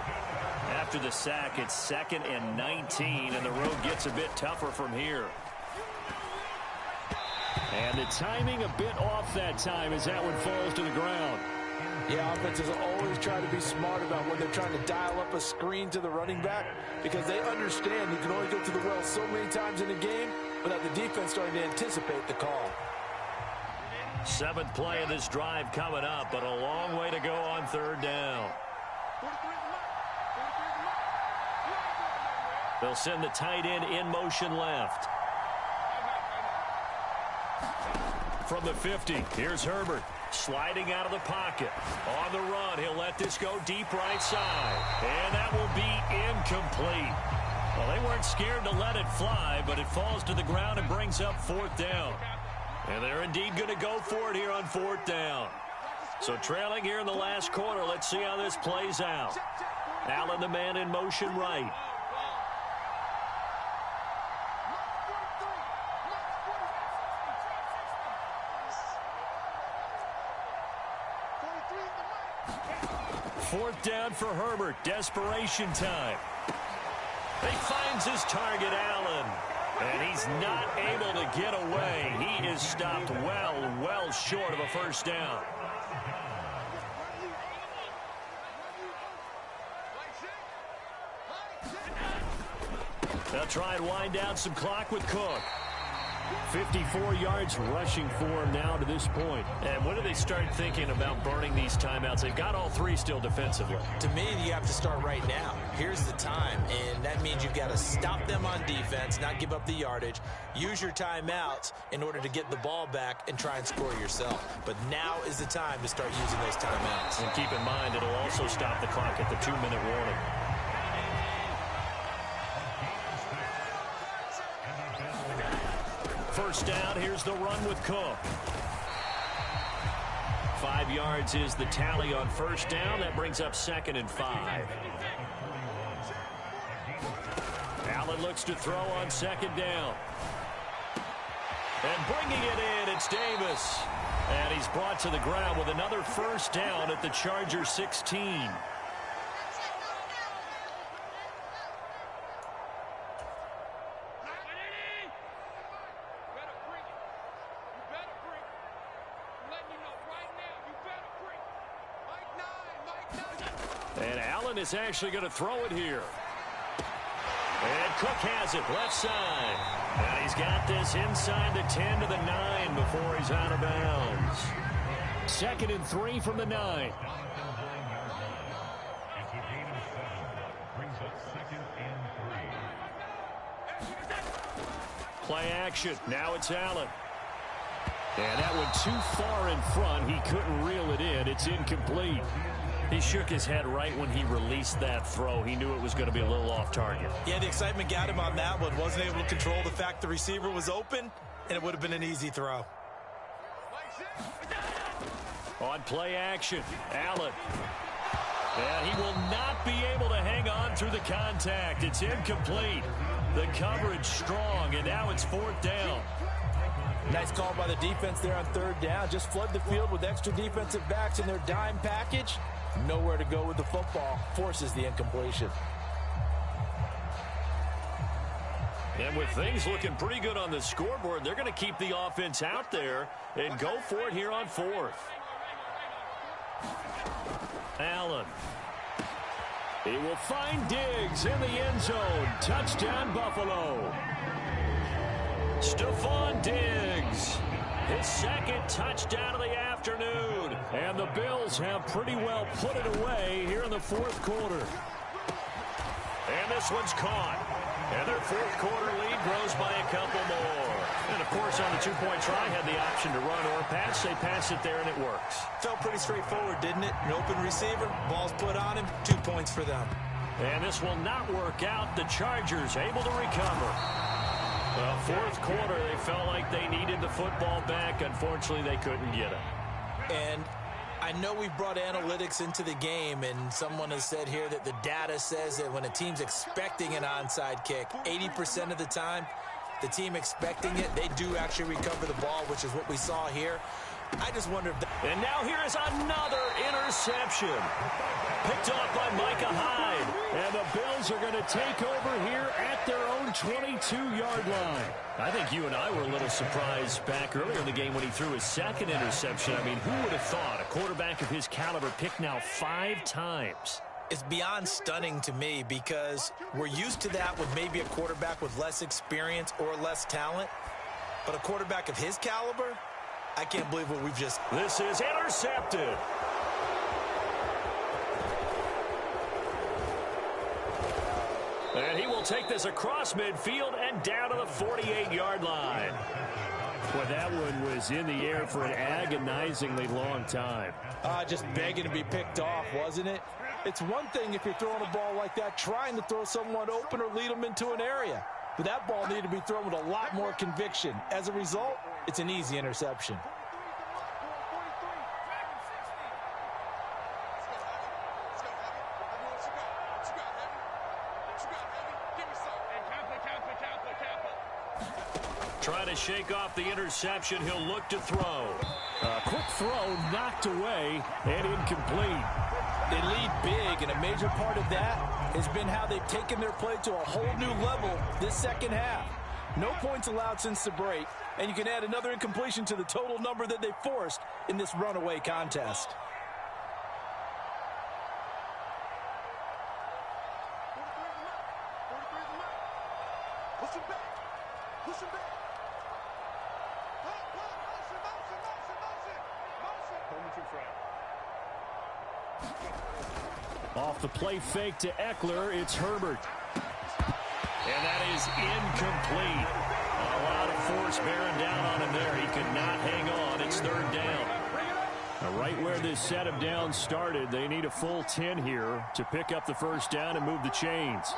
After the sack, it's 2nd and 19, and the road gets a bit tougher from here. And the timing a bit off that time as that one falls to the ground. Yeah, offenses always try to be smart about when they're trying to dial up a screen to the running back because they understand you can only go to the well so many times in a game without the defense starting to anticipate the call. 7th play of this drive coming up, but a long way to go on 3rd down. They'll send the tight end in motion left. From the 50, here's Herbert. Sliding out of the pocket. On the run, he'll let this go deep right side. And that will be incomplete. Well, they weren't scared to let it fly, but it falls to the ground and brings up 4th down. And they're indeed going to go for it here on 4th down. So trailing here in the last quarter, let's see how this plays out. Allen, the man in motion right. Fourth down for Herbert. Desperation time. He finds his target, Allen. And he's not able to get away. He is stopped well short of a first down. They'll try and wind down some clock with Cook. 54 yards rushing for him now to this point. And when do they start thinking about burning these timeouts? They've got all 3 still defensively. To me, you have to start right now. Here's the time, and that means you've got to stop them on defense, not give up the yardage, use your timeouts in order to get the ball back and try and score yourself. But now is the time to start using those timeouts. And keep in mind, it'll also stop the clock at the 2-minute warning. first down. Here's the run with Cook. 5 yards is the tally on first down. That brings up 2nd and 5. Allen looks to throw on 2nd down. And bringing it in, it's Davis. And he's brought to the ground with another first down at the Chargers 16. And Allen is actually going to throw it here. And Cook has it left side. And he's got this inside the 10 to the 9 before he's out of bounds. 2nd and 3 from the 9. Play action. Now it's Allen. And that one too far in front. He couldn't reel it in. It's incomplete. He shook his head right when he released that throw. He knew it was going to be a little off target. Yeah, the excitement got him on that one. Wasn't able to control the fact the receiver was open, and it would have been an easy throw. On play action, Allen. And he will not be able to hang on through the contact. It's incomplete. The coverage strong, and now it's 4th down. Nice call by the defense there on 3rd down. Just flood the field with extra defensive backs in their dime package. Nowhere to go with the football. Forces the incompletion. And with things looking pretty good on the scoreboard, they're going to keep the offense out there and go for it here on 4th. Allen. He will find Diggs in the end zone. Touchdown, Buffalo. Stephon Diggs. His 2nd touchdown of the afternoon. And the Bills have pretty well put it away here in the 4th quarter. And this one's caught. And their 4th quarter lead grows by a couple more. And, of course, on the 2-point try, had the option to run or pass. They pass it there, and it works. Felt pretty straightforward, didn't it? An open receiver, ball's put on him, 2 points for them. And this will not work out. The Chargers able to recover. Well, 4th quarter, they felt like they needed the football back. Unfortunately, they couldn't get it. And I know we've brought analytics into the game, and someone has said here that the data says that when a team's expecting an onside kick, 80% of the time, the team expecting it, they do actually recover the ball, which is what we saw here. I just wonder if... And now here is another interception. Picked off by Micah Hyde. And the Bills are going to take over here at their own 22-yard line. I think you and I were a little surprised back earlier in the game when he threw his 2nd interception. I mean, who would have thought a quarterback of his caliber picked now 5 times? It's beyond stunning to me because we're used to that with maybe a quarterback with less experience or less talent. But a quarterback of his caliber, I can't believe what we've just... This is intercepted. And he will take this across midfield and down to the 48-yard line. Well, that one was in the air for an agonizingly long time. Just begging to be picked off, wasn't it? It's one thing if you're throwing a ball like that, trying to throw someone open or lead them into an area. But that ball needed to be thrown with a lot more conviction. As a result, it's an easy interception. Trying to shake off the interception. He'll look to throw. A quick throw knocked away and incomplete. They lead big, and a major part of that has been how they've taken their play to a whole new level this second half. No points allowed since the break, and you can add another incompletion to the total number that they forced in this runaway contest. Off the play fake to Eckler, it's Herbert. And that is incomplete. A lot of force bearing down on him there. He could not hang on. It's 3rd down. Now, right where this set of downs started, they need a full 10 here to pick up the first down and move the chains.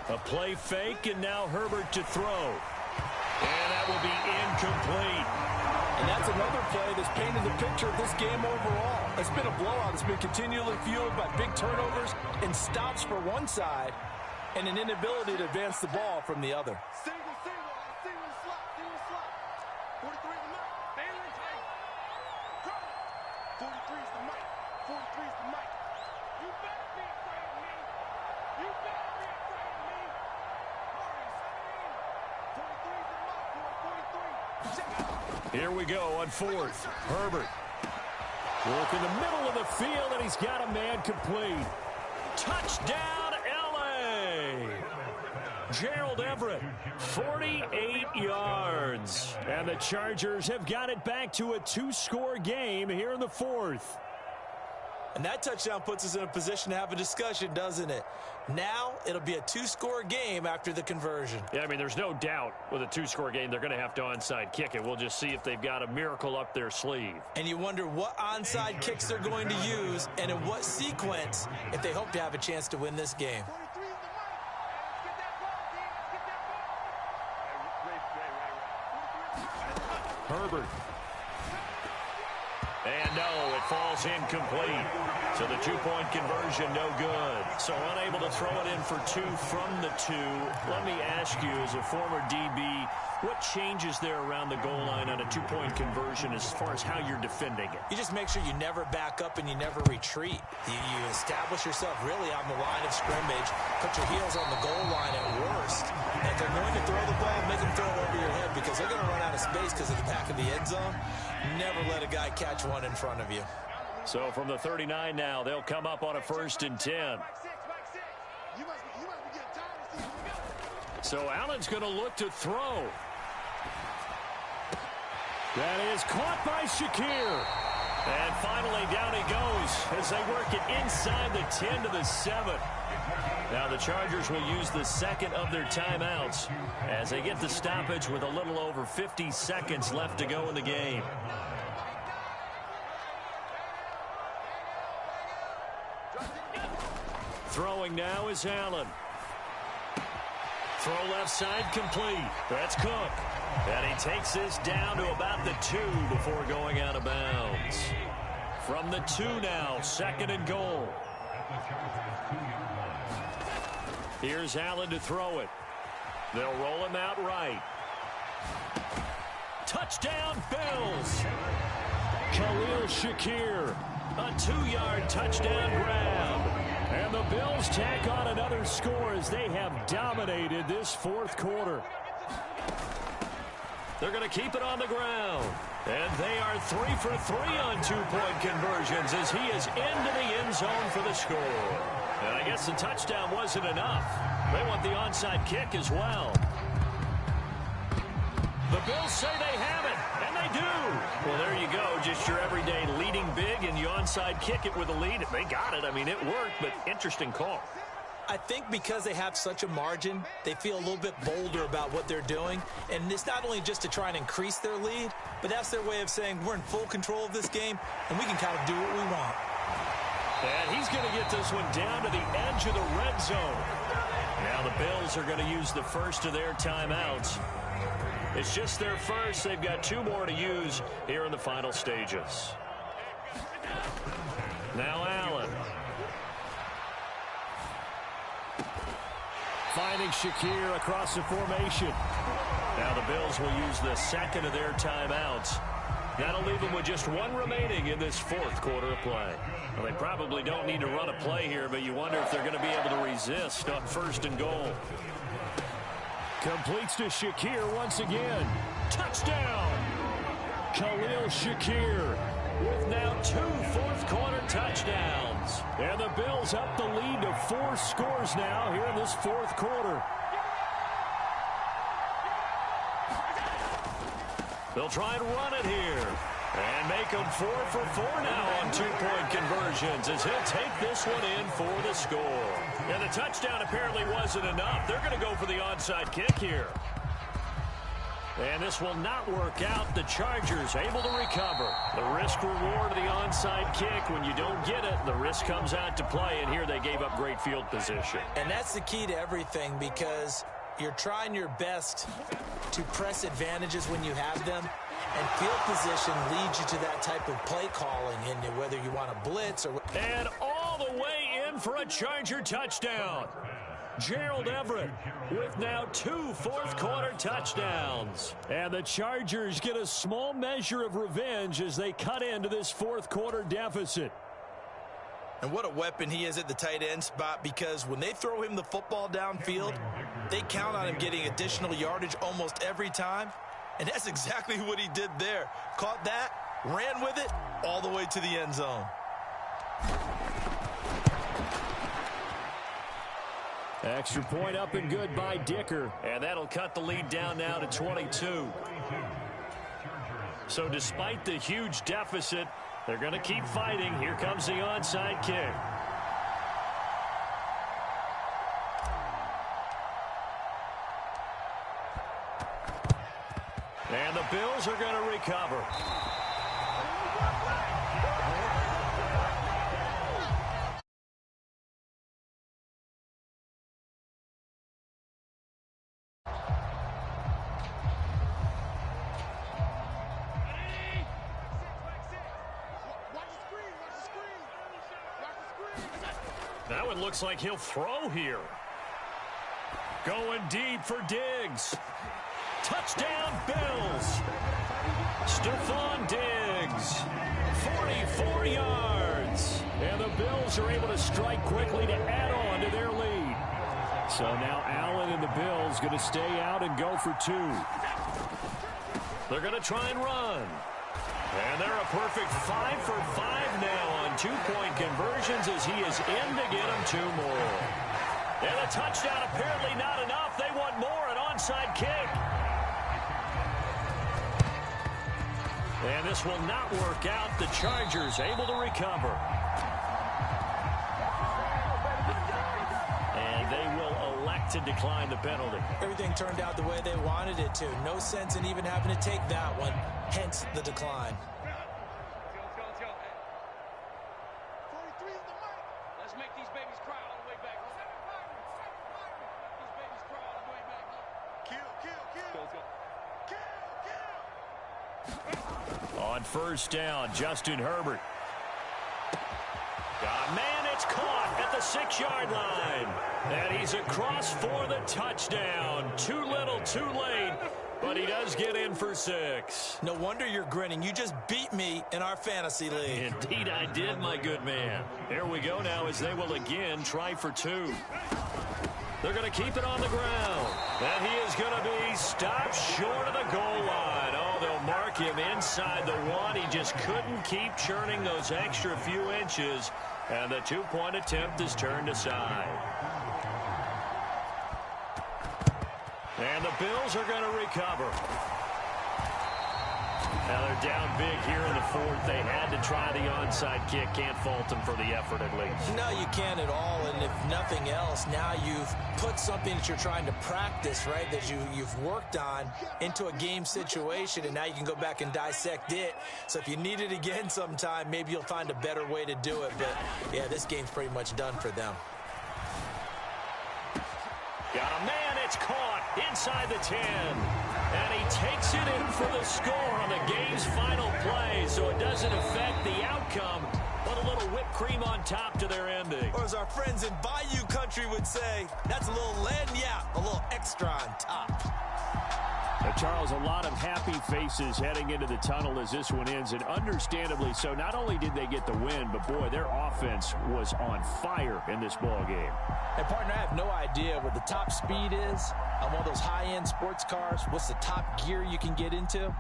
A play fake, and now Herbert to throw. And that will be incomplete. And that's another play that's painted the picture of this game overall. It's been a blowout. It's been continually fueled by big turnovers and stops for one side and an inability to advance the ball from the other. Single, slot. 43 is the mic. Baylor tight. 43 is the mic. 43 is the mic. You better be afraid of me. You better be afraid of me. 43 is the mic. 43. Here we go on fourth. Herbert. Work in the middle of the field, and he's got a man complete. Touchdown, L.A. Gerald Everett, 48 yards. And the Chargers have got it back to a two-score game here in the fourth. And that touchdown puts us in a position to have a discussion, doesn't it? Now it'll be a two-score game after the conversion. Yeah, I mean, there's no doubt with a two-score game they're going to have to onside kick it. We'll just see if they've got a miracle up their sleeve. And you wonder what onside kicks they're going to use and in what sequence if they hope to have a chance to win this game. 43 is the mic. Get that ball, D. Get that ball. Herbert. And no, it falls incomplete. So the two-point conversion, no good. So unable to throw it in for two from the two. Let me ask you, as a former DB, what changes there around the goal line on a two-point conversion as far as how you're defending it? You just make sure you never back up and you never retreat. You establish yourself really on the line of scrimmage, put your heels on the goal line at worst. And if they're going to throw the ball, make them throw it over your head because they're going to run out of space because of the back of the end zone. Never let a guy catch one in front of you. So from the 39 now, they'll come up on a 1st and 10. So Allen's going to look to throw. That is caught by Shakir. And finally down he goes as they work it inside the 10 to the 7. Now the Chargers will use the second of their timeouts as they get the stoppage with a little over 50 seconds left to go in the game. Throwing now is Allen. Throw left side complete. That's Cook. And he takes this down to about the 2 before going out of bounds. From the 2 now, 2nd and goal. Here's Allen to throw it. They'll roll him out right. Touchdown, Bills. Khalil Shakir, a 2-yard touchdown grab. And the Bills tack on another score as they have dominated this fourth quarter. They're going to keep it on the ground. And they are 3 for 3 on two-point conversions as he is into the end zone for the score. And I guess the touchdown wasn't enough. They want the onside kick as well. The Bills say they have it, and they do. Well, there you go. Just your everyday leading big, and you onside kick it with a lead. They got it. I mean, it worked, but interesting call. I think because they have such a margin, they feel a little bit bolder about what they're doing. And it's not only just to try and increase their lead, but that's their way of saying we're in full control of this game, and we can kind of do what we want. And he's going to get this one down to the edge of the red zone. Now the Bills are going to use the first of their timeouts. It's just their first. They've got 2 more to use here in the final stages. Now Allen. Finding Shakir across the formation. Now the Bills will use the second of their timeouts. That'll leave them with just 1 remaining in this fourth quarter of play. Well, they probably don't need to run a play here, but you wonder if they're going to be able to resist on 1st and goal. Completes to Shakir once again. Touchdown! Khalil Shakir with now 2 fourth-quarter touchdowns. And the Bills up the lead to 4 scores now here in this fourth quarter. They'll try and run it here. And make them 4 for 4 now on two-point conversions as he'll take this one in for the score. And the touchdown apparently wasn't enough. They're going to go for the onside kick here. And this will not work out. The Chargers able to recover. The risk-reward of the onside kick. When you don't get it, the risk comes out to play, and here they gave up great field position. And that's the key to everything, because you're trying your best to press advantages when you have them, and field position leads you to that type of play calling, and whether you want to blitz or... And all the way in for a Charger touchdown. Gerald Everett with now 2 fourth-quarter touchdowns. And the Chargers get a small measure of revenge as they cut into this fourth-quarter deficit. And what a weapon he is at the tight end spot, because when they throw him the football downfield, they count on him getting additional yardage almost every time. And that's exactly what he did there. Caught that, ran with it, all the way to the end zone. Extra point up and good by Dicker. And that'll cut the lead down now to 22. So despite the huge deficit, they're going to keep fighting. Here comes the onside kick. And the Bills are going to recover. That one looks like he'll throw here. Going deep for Diggs. Touchdown, Bills. Stephon Diggs. 44 yards. And the Bills are able to strike quickly to add on to their lead. So now Allen and the Bills going to stay out and go for 2. They're going to try and run. And they're a perfect 5 for 5 now on 2-point conversions as he is in to get them 2 more. And a touchdown apparently not enough. They want more, an onside kick. And this will not work out. The Chargers able to recover. And they will elect to decline the penalty. Everything turned out the way they wanted it to. No sense in even having to take that one. Hence the decline. Let's make these babies cry all the way back home. These babies cry all the way back home. Kill. On first down, Justin Herbert. Got a man, it's caught at the 6-yard line. And he's across for the touchdown. Too little, too late. But he does get in for 6. No wonder you're grinning. You just beat me in our fantasy league. Indeed I did, my good man. Here we go now as they will again try for 2. They're going to keep it on the ground. And he is going to be stopped short of the goal line. Oh, they'll mark him inside the 1. He just couldn't keep churning those extra few inches. And the 2-point attempt is turned aside. And the Bills are going to recover. Now they're down big here in the 4th. They had to try the onside kick. Can't fault them for the effort at least. No, you can't at all. And if nothing else, now you've put something that you're trying to practice, right, that you've worked on into a game situation, and now you can go back and dissect it. So if you need it again sometime, maybe you'll find a better way to do it. But, yeah, this game's pretty much done for them. Got a man, it's caught inside the 10. And he takes it in for the score on the game's final play, so it doesn't affect the outcome, but a little whipped cream on top to their ending. Or as our friends in Bayou Country would say, that's a little lagniappe, a little extra on top. Now, Charles, a lot of happy faces heading into the tunnel as this one ends, and understandably so. Not only did they get the win, but, boy, their offense was on fire in this ball game. And, partner, I have no idea what the top speed is on one of those high-end sports cars. What's the top gear you can get into?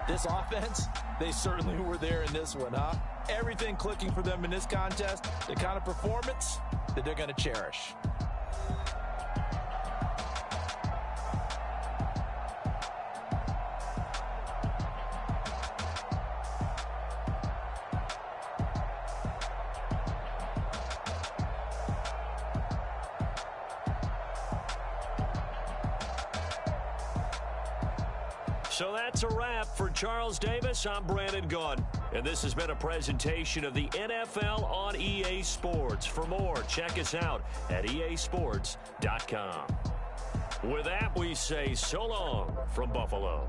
This offense, they certainly were there in this one, huh? Everything clicking for them in this contest, the kind of performance that they're going to cherish. So that's a wrap. For Charles Davis, I'm Brandon Gaudin. And this has been a presentation of the NFL on EA Sports. For more, check us out at easports.com. With that, we say so long from Buffalo.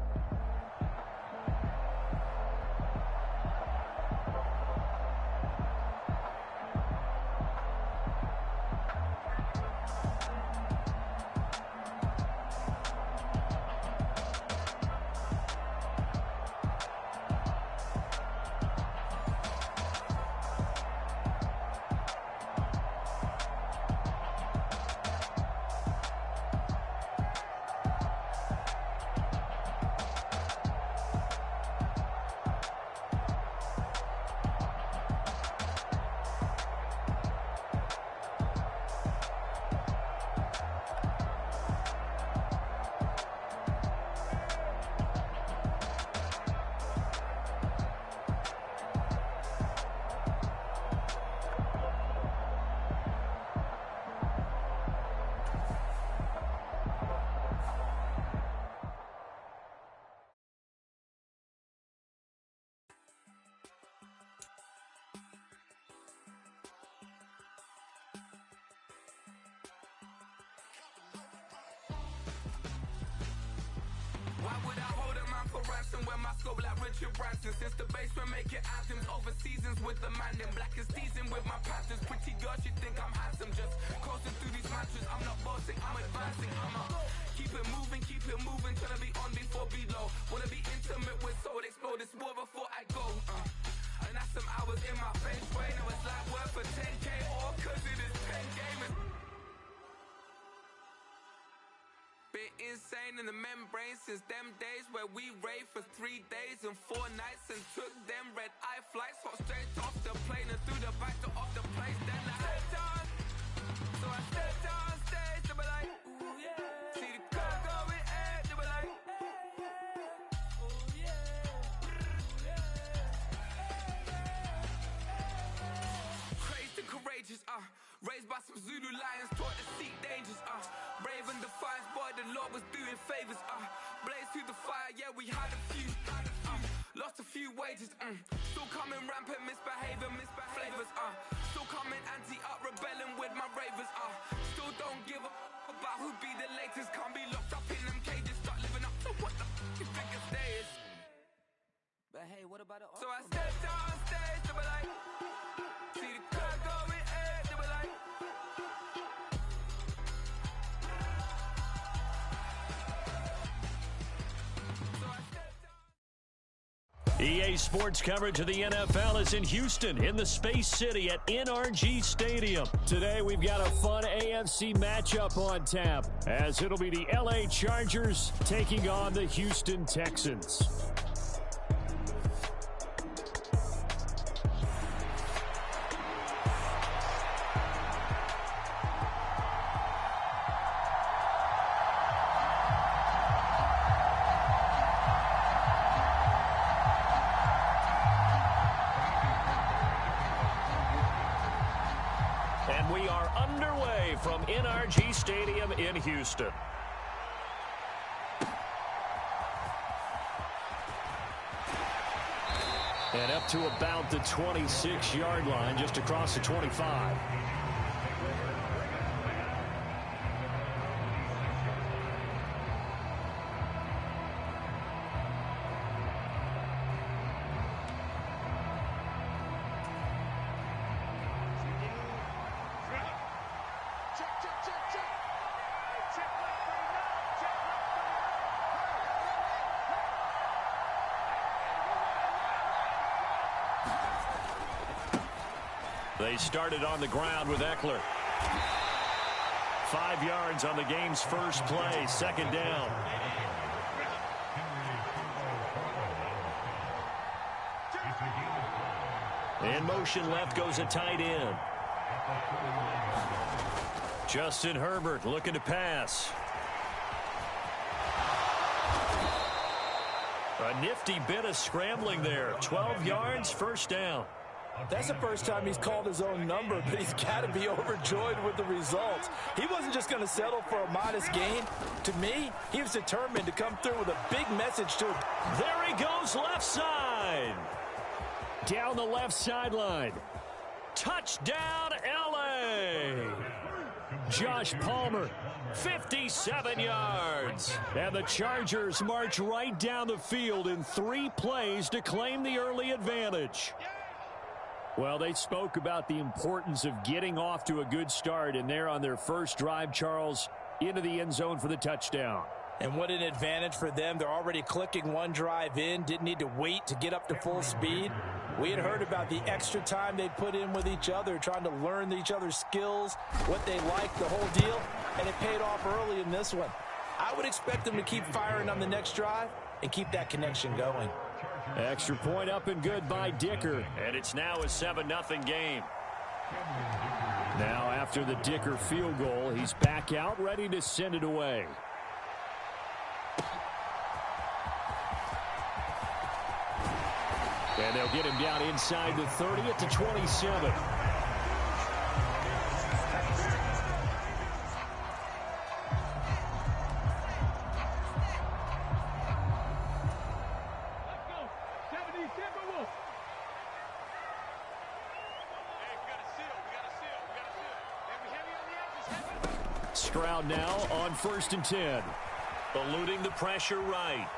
Why would I hold a man for ransom when my scope like Richard Branson? Since the basement making anthems over seasons with the man in black is teasing with my patterns. Pretty girl, she think I'm handsome. Just coasting through these matches. I'm not bossing, I'm advancing. Keep it moving, tryna be on before below. Wanna be intimate with soul, explode this war before I go. And that's some hours in my feng shui. Now it's like work for 10K all cause it is 10 gamers. Bit insane in the membrane since them days where we raved for 3 days and 4 nights and took them red eye flights, hot straight off the plane and through the back door of the place. Then I stepped on, so I stepped on stage to be like, ooh yeah. See the crowd going air, to be like, ooh yeah. Crazed and courageous, raised by some Zulu lions, taught to seek dangers, brave and defiant, boy, the Lord was doing favors, blaze through the fire, yeah, we had a few, lost a few wages, still coming rampant, misbehaving, flavors, still coming anti-up, rebelling with my ravers, still don't give a about who be the latest, can't be locked up in them cages, start living up to what the you think it stays. But hey, what about the so I stepped on stage, to be like, see the crowd going air, to be like, EA Sports coverage of the NFL is in Houston, in the Space City at NRG Stadium. Today, we've got a fun AFC matchup on tap, as it'll be the LA Chargers taking on the Houston Texans. And we are underway from NRG Stadium in Houston. And up to about the 26-yard line, just across the 25. They started on the ground with Eckler. 5 yards on the game's first play, second down. In motion left goes a tight end. Justin Herbert looking to pass. A nifty bit of scrambling there. 12 yards, first down. That's the first time he's called his own number, but he's got to be overjoyed with the results. He wasn't just going to settle for a modest gain. To me, he was determined to come through with a big message to him. There he goes, left side. Down the left sideline. Touchdown, L.A. Josh Palmer, 57 yards. And the Chargers march right down the field in 3 plays to claim the early advantage. Well, they spoke about the importance of getting off to a good start, and they're on their first drive, Charles, into the end zone for the touchdown. And what an advantage for them. They're already clicking one drive in, didn't need to wait to get up to full speed. We had heard about the extra time they put in with each other, trying to learn each other's skills, what they like, the whole deal, and it paid off early in this one. I would expect them to keep firing on the next drive and keep that connection going. Extra point up and good by Dicker, and it's now a 7-0 game. Now after the Dicker field goal, he's back out ready to send it away. And they'll get him down inside the 30 at the 27. Stroud now on 1st and 10. Eluding the pressure right.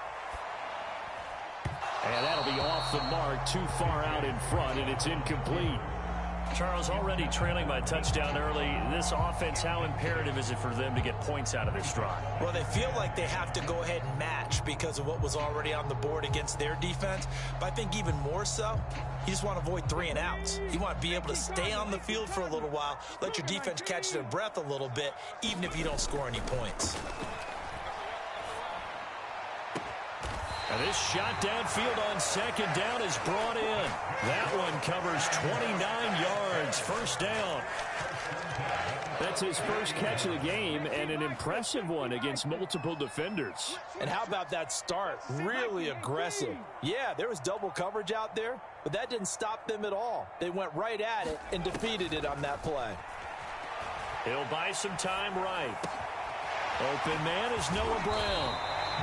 And that'll be off the mark, too far out in front, and it's incomplete. Charles, already trailing by a touchdown early. This offense, how imperative is it for them to get points out of this drive? Well, they feel like they have to go ahead and match because of what was already on the board against their defense. But I think even more so, you just want to avoid 3 and outs. You want to be able to stay on the field for a little while, let your defense catch their breath a little bit, even if you don't score any points. And this shot downfield on 2nd down is brought in. That one covers 29 yards. First down. That's his first catch of the game, and an impressive one against multiple defenders. And how about that start? Really aggressive. Yeah, there was double coverage out there, but that didn't stop them at all. They went right at it and defeated it on that play. He'll buy some time right. Open man is Noah Brown.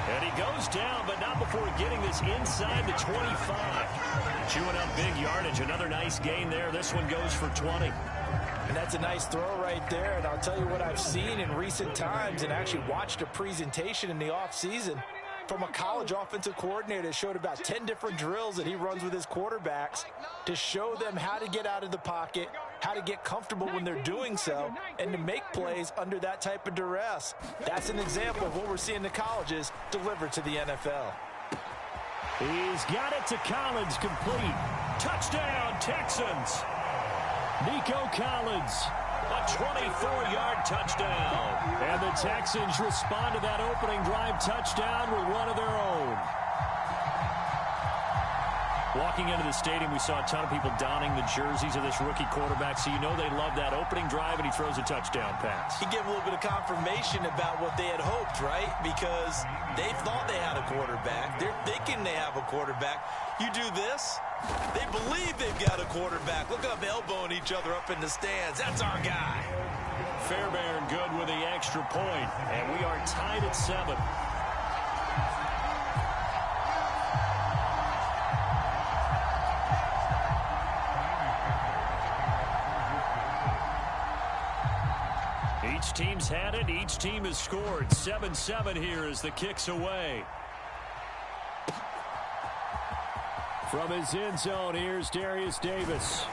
And he goes down, but not before getting this inside the 25. Chewing up big yardage. Another nice gain there. This one goes for 20. And that's a nice throw right there. And I'll tell you what I've seen in recent times and actually watched a presentation in the offseason from a college offensive coordinator that showed about 10 different drills that he runs with his quarterbacks to show them how to get out of the pocket, how to get comfortable when they're doing so, and to make plays under that type of duress. That's an example of what we're seeing the colleges deliver to the NFL. He's got it to Collins, complete. Touchdown, Texans. Nico Collins, a 24-yard touchdown. And the Texans respond to that opening drive touchdown with one of their own. Walking into the stadium, we saw a ton of people donning the jerseys of this rookie quarterback, so you know they love that opening drive, and he throws a touchdown pass. He gave a little bit of confirmation about what they had hoped, right? Because they thought they had a quarterback. They're thinking they have a quarterback. You do this, they believe they've got a quarterback. Look up, elbowing each other up in the stands. That's our guy. Fairbairn good with the extra point, and we are tied at 7. Each team's had it. Each team has scored. 7-7 here as the kick's away. From his end zone, here's Darius Davis.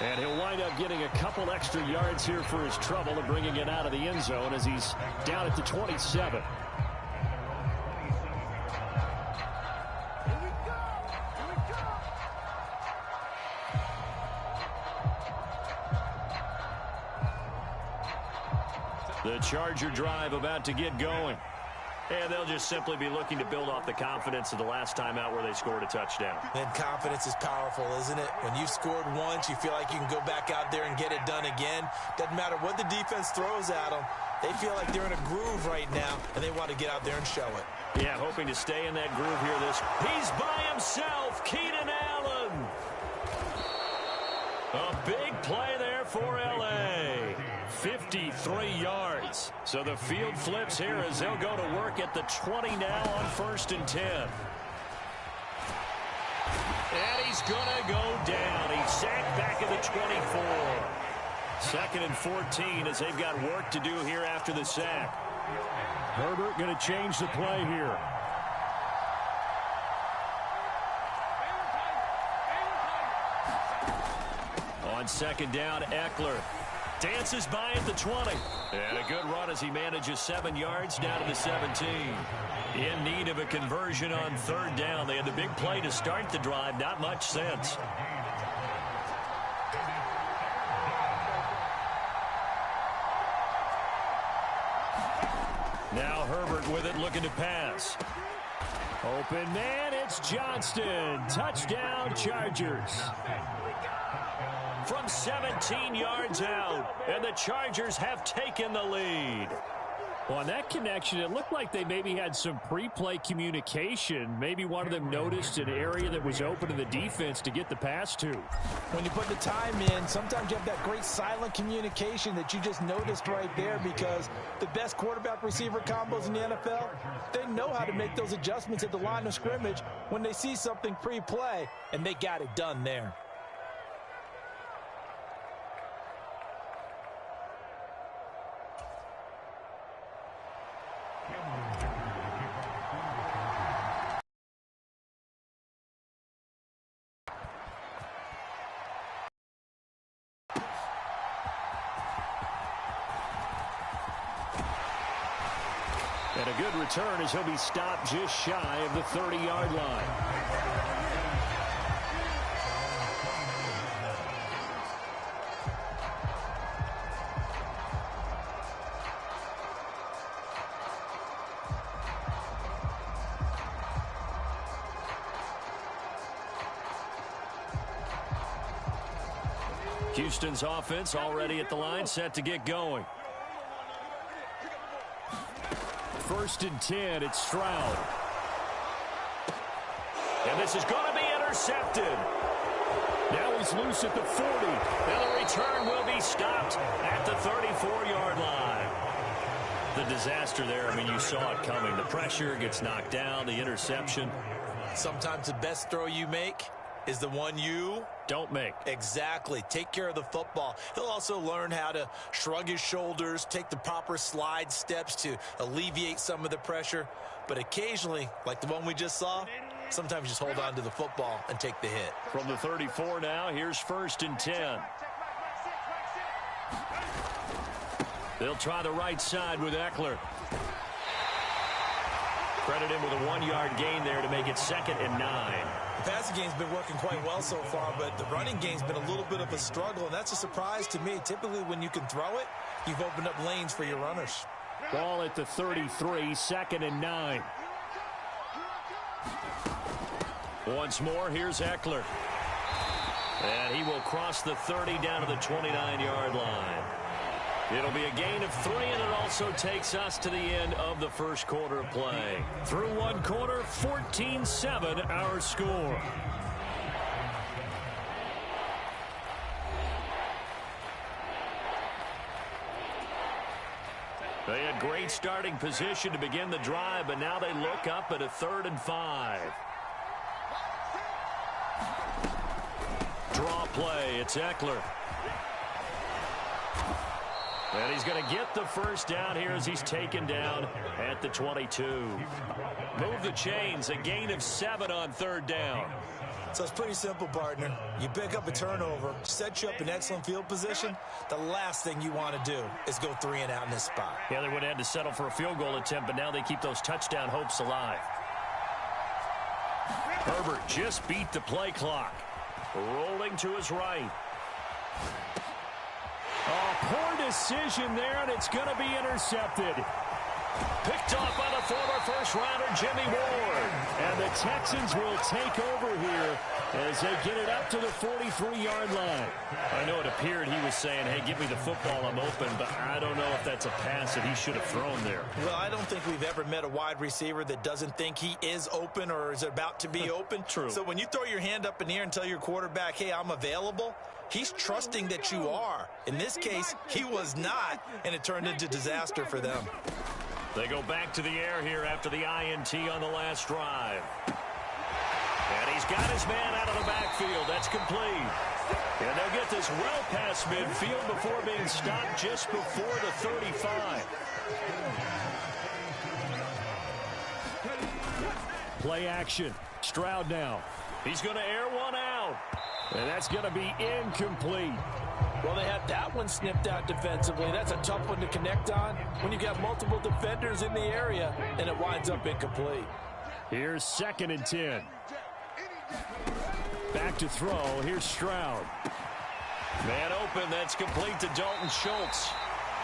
And he'll wind up getting a couple extra yards here for his trouble and bringing it out of the end zone as he's down at the 27. The Charger drive about to get going. And they'll just simply be looking to build off the confidence of the last time out where they scored a touchdown. And confidence is powerful, isn't it? When you've scored once, you feel like you can go back out there and get it done again. Doesn't matter what the defense throws at them. They feel like they're in a groove right now, and they want to get out there and show it. Yeah, hoping to stay in that groove here. He's by himself, Keenan Allen. A big play there for L.A. 53 yards. So the field flips here as they'll go to work at the 20 now on 1st and 10. And he's going to go down. He's sacked back at the 24. 2nd and 14 as they've got work to do here after the sack. Herbert going to change the play here. On 2nd down, Eckler dances by at the 20. And a good run as he manages 7 yards down to the 17. In need of a conversion on 3rd down. They had the big play to start the drive. Not much sense. Now Herbert with it, looking to pass. Open man, it's Johnston. Touchdown, Chargers. From 17 yards out, and the Chargers have taken the lead. Well, on that connection, it looked like they maybe had some pre-play communication. Maybe one of them noticed an area that was open in the defense to get the pass to. When you put the time in, sometimes you have that great silent communication that you just noticed right there, because the best quarterback-receiver combos in the NFL, they know how to make those adjustments at the line of scrimmage when they see something pre-play, and they got it done there. And a good return as he'll be stopped just shy of the 30-yard line. Houston's offense already at the line, set to get going. 1st and 10, it's Stroud. And this is going to be intercepted. Now he's loose at the 40. And the return will be stopped at the 34-yard line. The disaster there, I mean, you saw it coming. The pressure gets knocked down, the interception. Sometimes the best throw you make is the one you don't make. Exactly. Take care of the football. He'll also learn how to shrug his shoulders, take the proper slide steps to alleviate some of the pressure. But occasionally, like the one we just saw, sometimes you just hold on to the football and take the hit. From the 34 now, here's 1st and 10. They'll try the right side with Eckler. Credit him with a 1-yard gain there to make it 2nd and 9. The passing game's been working quite well so far, but the running game's been a little bit of a struggle, and that's a surprise to me. Typically, when you can throw it, you've opened up lanes for your runners. Ball at the 33, 2nd and 9. Once more, here's Eckler. And he will cross the 30 down to the 29-yard line. It'll be a gain of 3, and it also takes us to the end of the first quarter of play. Through one quarter, 14-7 our score. They had great starting position to begin the drive, but now they look up at a 3rd and 5. Draw play, it's Eckler. And he's going to get the first down here as he's taken down at the 22. Move the chains, a gain of 7 on 3rd down. So it's pretty simple, partner. You pick up a turnover, set you up in excellent field position. The last thing you want to do is go 3 and out in this spot. Yeah, they would have had to settle for a field goal attempt, but now they keep those touchdown hopes alive. Herbert just beat the play clock. Rolling to his right. Oh, poor decision there, and it's going to be intercepted. Picked off by the former first-rounder Jimmy Ward. And the Texans will take over here as they get it up to the 43-yard line. I know it appeared he was saying, hey, give me the football, I'm open, but I don't know if that's a pass that he should have thrown there. Well, I don't think we've ever met a wide receiver that doesn't think he is open or is about to be open. True. So when you throw your hand up in the air and tell your quarterback, hey, I'm available, He's trusting that you are. In this case, he was not, and it turned into disaster for them. They go back to the air here after the INT on the last drive. And he's got his man out of the backfield. That's complete. And they'll get this well past midfield before being stopped just before the 35. Play action. Stroud now. He's going to air one out. And that's going to be incomplete. Well, they had that one snipped out defensively. That's a tough one to connect on when you've got multiple defenders in the area, and it winds up incomplete. Here's 2nd and 10. Back to throw. Here's Stroud. Man open. That's complete to Dalton Schultz.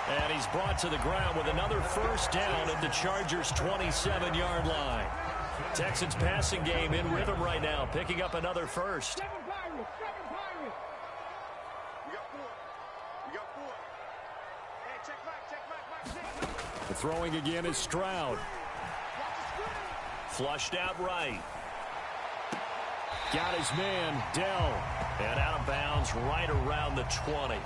And he's brought to the ground with another first down at the Chargers' 27-yard line. Texans passing game in rhythm right now, picking up another first. The throwing again is Stroud. Flushed out right. Got his man, Dell. And out of bounds right around the 20.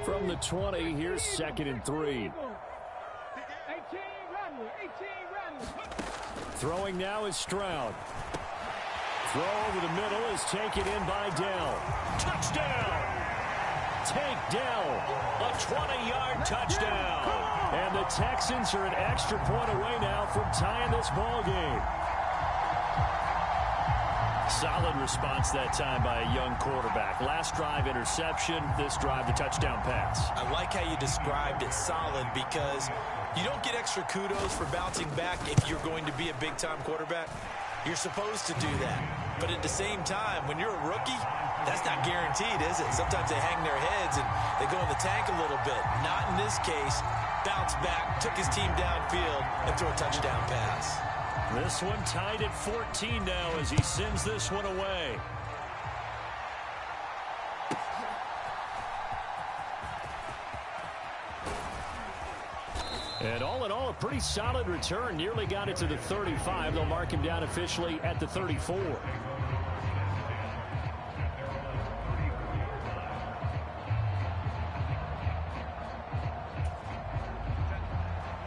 From the 20, here's 2nd and 3. Throwing now is Stroud. Throw over the middle is taken in by Dell. Touchdown! Tank Dell, a 20-yard touchdown. And the Texans are an extra point away now from tying this ball game. Solid response that time by a young quarterback. Last drive interception, this drive the touchdown pass. I like how you described it solid because you don't get extra kudos for bouncing back if you're going to be a big-time quarterback. You're supposed to do that. But at the same time, when you're a rookie, that's not guaranteed, is it? Sometimes they hang their heads and they go in the tank a little bit. Not in this case. Bounced back, took his team downfield, and threw a touchdown pass. This one tied at 14 now as he sends this one away. And all in all, a pretty solid return. Nearly got it to the 35. They'll mark him down officially at the 34.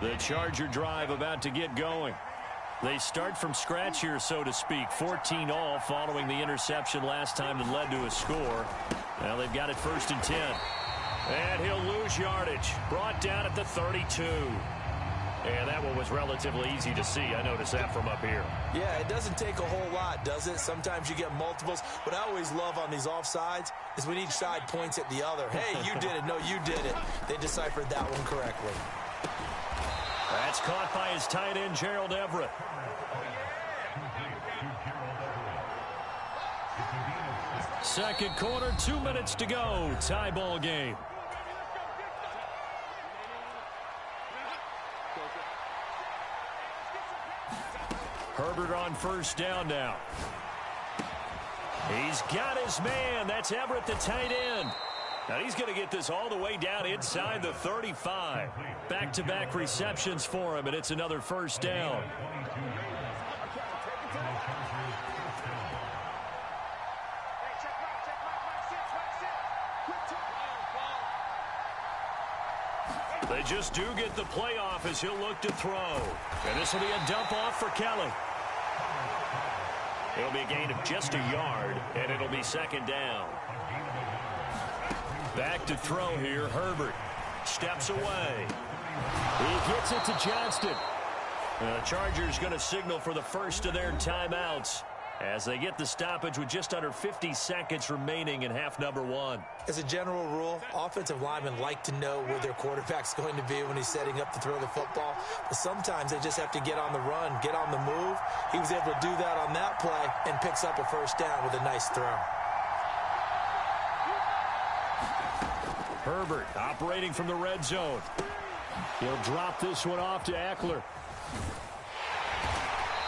The Charger drive about to get going. They start from scratch here, so to speak. 14 all following the interception last time that led to a score. Now they've got it 1st and 10. And he'll lose yardage. Brought down at the 32. And that one was relatively easy to see. I noticed that from up here. Yeah, it doesn't take a whole lot, does it? Sometimes you get multiples. What I always love on these offsides is when each side points at the other. Hey, you did it. No, you did it. They deciphered that one correctly. That's caught by his tight end, Gerald Everett. Second quarter, 2 minutes to go. Tie ball game. Herbert on first down now. He's got his man. That's Everett, the tight end. Now he's going to get this all the way down inside the 35. Back-to-back receptions for him, and it's another first down. They just do get the playoff as he'll look to throw. And this will be a dump off for Kelly. It'll be a gain of just a yard, and it'll be 2nd down. Back to throw here, Herbert. Steps away. He gets it to Johnston. The Chargers going to signal for the first of their timeouts as they get the stoppage with just under 50 seconds remaining in half number 1. As a general rule, offensive linemen like to know where their quarterback's going to be when he's setting up to throw the football. But sometimes they just have to get on the run, get on the move. He was able to do that on that play and picks up a first down with a nice throw. Herbert operating from the red zone. He'll drop this one off to Eckler.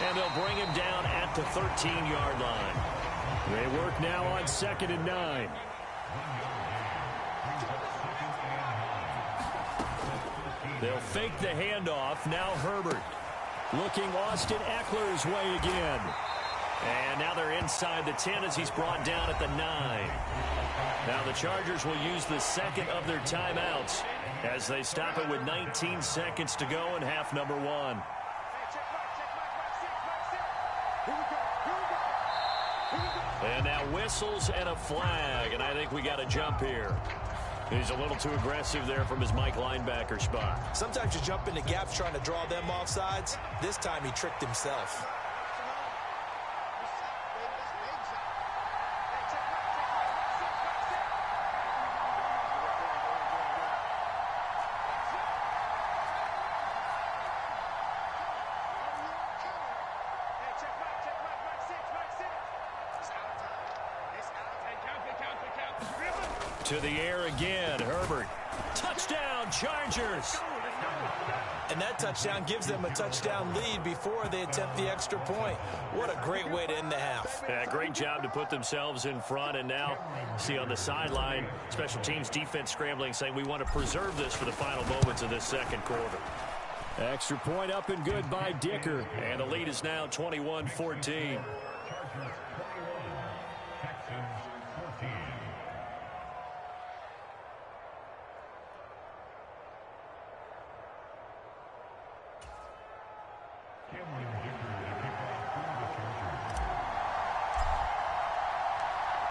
And they'll bring him down at the 13-yard line. They work now on 2nd and 9. They'll fake the handoff. Now Herbert looking Austin Eckler's way again. And now they're inside the 10 as he's brought down at the 9. Now the Chargers will use the second of their timeouts as they stop it with 19 seconds to go in half number 1. And now whistles and a flag, and I think we got a jump here. He's a little too aggressive there from his Mike linebacker spot. Sometimes you jump into gaps trying to draw them off sides. This time he tricked himself. To the air again, Herbert. Touchdown, Chargers. And that touchdown gives them a touchdown lead before they attempt the extra point. What a great way to end the half. Yeah, great job to put themselves in front. And now, see on the sideline, special teams defense scrambling, saying we want to preserve this for the final moments of this second quarter. Extra point up and good by Dicker. And the lead is now 21-14.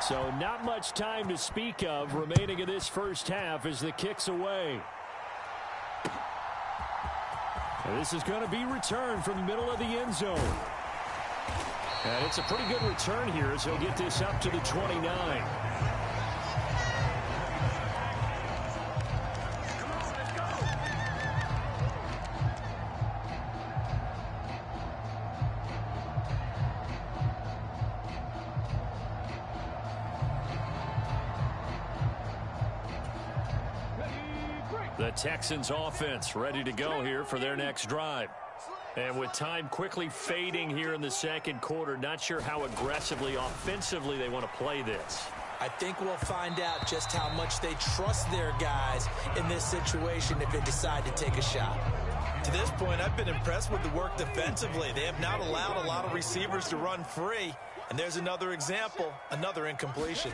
So not much time to speak of remaining in this first half as the kick's away. And this is going to be returned from the middle of the end zone. And it's a pretty good return here as he'll get this up to the 29. The Texans offense ready to go here for their next drive. And with time quickly fading here in the second quarter, not sure how aggressively, offensively they want to play this. I think we'll find out just how much they trust their guys in this situation if they decide to take a shot. To this point, I've been impressed with the work defensively. They have not allowed a lot of receivers to run free. And there's another example, another incompletion.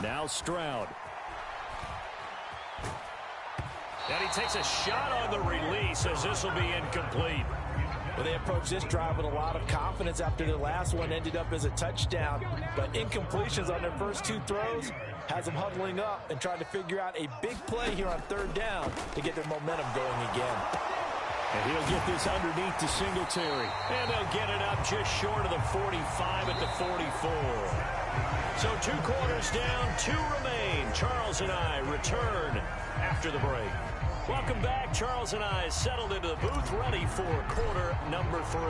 Now Stroud. And he takes a shot on the release as this will be incomplete. Well, they approached this drive with a lot of confidence after their last one ended up as a touchdown. But incompletions on their first two throws has them huddling up and trying to figure out a big play here on third down to get their momentum going again. And he'll get this underneath to Singletary. And they'll get it up just short of the 45 at the 44. So 2 quarters down, 2 remain. Charles and I return after the break. Welcome back. Charles and I settled into the booth, ready for quarter number 3.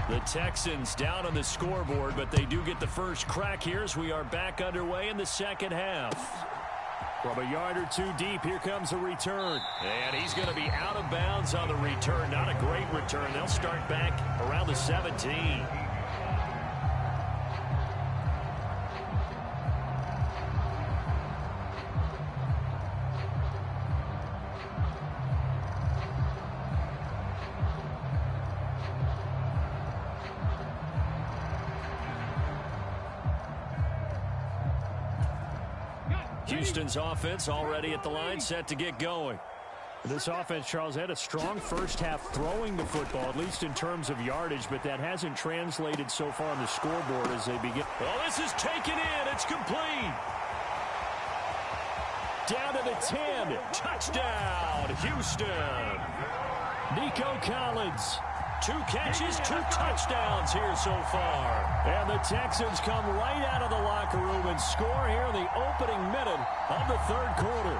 The Texans down on the scoreboard, but they do get the first crack here as we are back underway in the second half. From a yard or 2 deep, here comes a return. And he's going to be out of bounds on the return. Not a great return. They'll start back around the 17. Houston's offense already at the line, set to get going. This offense, Charles, had a strong first half throwing the football, at least in terms of yardage, but that hasn't translated so far on the scoreboard as they begin. Well, this is taken in. It's complete. Down to the 10. Touchdown, Houston. Nico Collins. 2 catches, 2 touchdowns here so far. And the Texans come right out of the locker room and score here in the opening minute of the third quarter.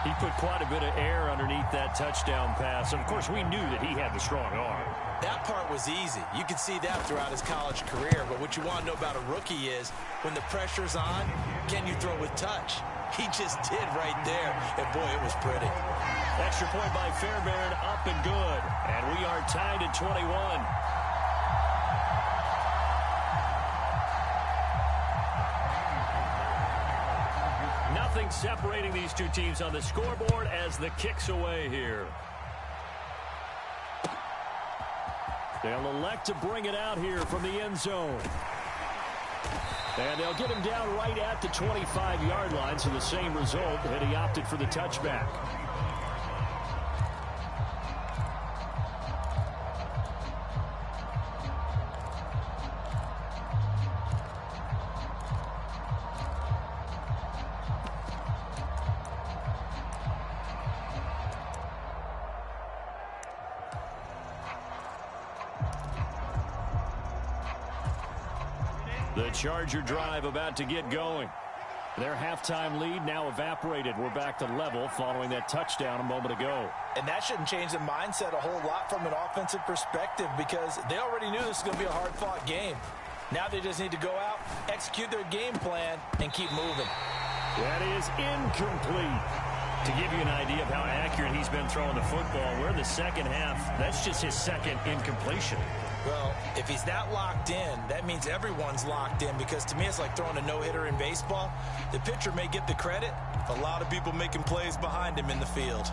He put quite a bit of air underneath that touchdown pass. Of course, we knew that he had the strong arm. That part was easy. You could see that throughout his college career. But what you want to know about a rookie is when the pressure's on, can you throw with touch? He just did right there. And, boy, it was pretty. Extra point by Fairbairn, up and good. And we are tied at 21. Nothing separating these two teams on the scoreboard as the kick's away here. They'll elect to bring it out here from the end zone. And they'll get him down right at the 25-yard line, so the same result, and he opted for the touchback. The Charger drive about to get going. Their halftime lead now evaporated. We're back to level following that touchdown a moment ago. And that shouldn't change the mindset a whole lot from an offensive perspective because they already knew this was going to be a hard-fought game. Now they just need to go out, execute their game plan, and keep moving. That is incomplete. To give you an idea of how accurate he's been throwing the football, we're in the second half. That's just his second incompletion. Well, if he's not locked in, that means everyone's locked in because to me it's like throwing a no-hitter in baseball. The pitcher may get the credit, a lot of people making plays behind him in the field.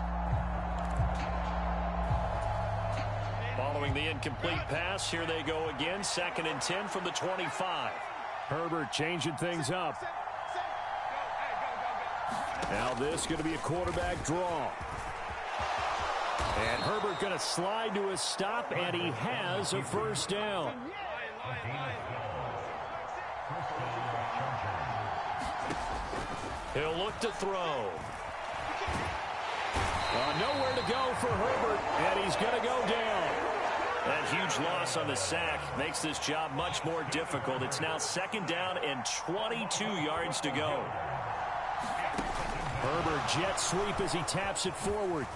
Following the incomplete pass, here they go again, 2nd and 10 from the 25. Herbert changing things up. Now this going to be a quarterback draw. And Herbert going to slide to a stop, and he has a first down. He'll look to throw. Nowhere to go for Herbert, and he's going to go down. That huge loss on the sack makes this job much more difficult. It's now 2nd down and 22 yards to go. Herbert jet sweep as he taps it forward.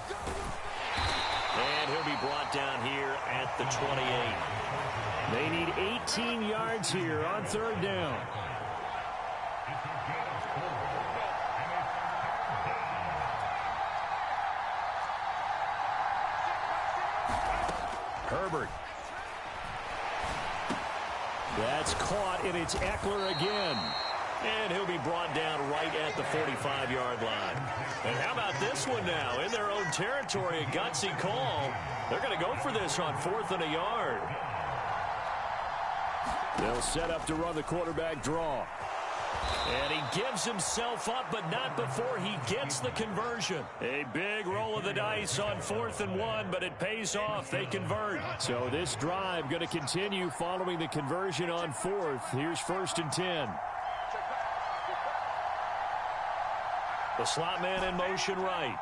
And he'll be brought down here at the 28. They need 18 yards here on 3rd down. Herbert. That's caught, and it's Eckler again. And he'll be brought down right at the 45-yard line. And how about this one now? In their own territory, a gutsy call. They're going to go for this on 4th and a yard. They'll set up to run the quarterback draw. And he gives himself up, but not before he gets the conversion. A big roll of the dice on 4th and 1, but it pays off. They convert. So this drive going to continue following the conversion on 4th. Here's 1st and 10. The slot man in motion right.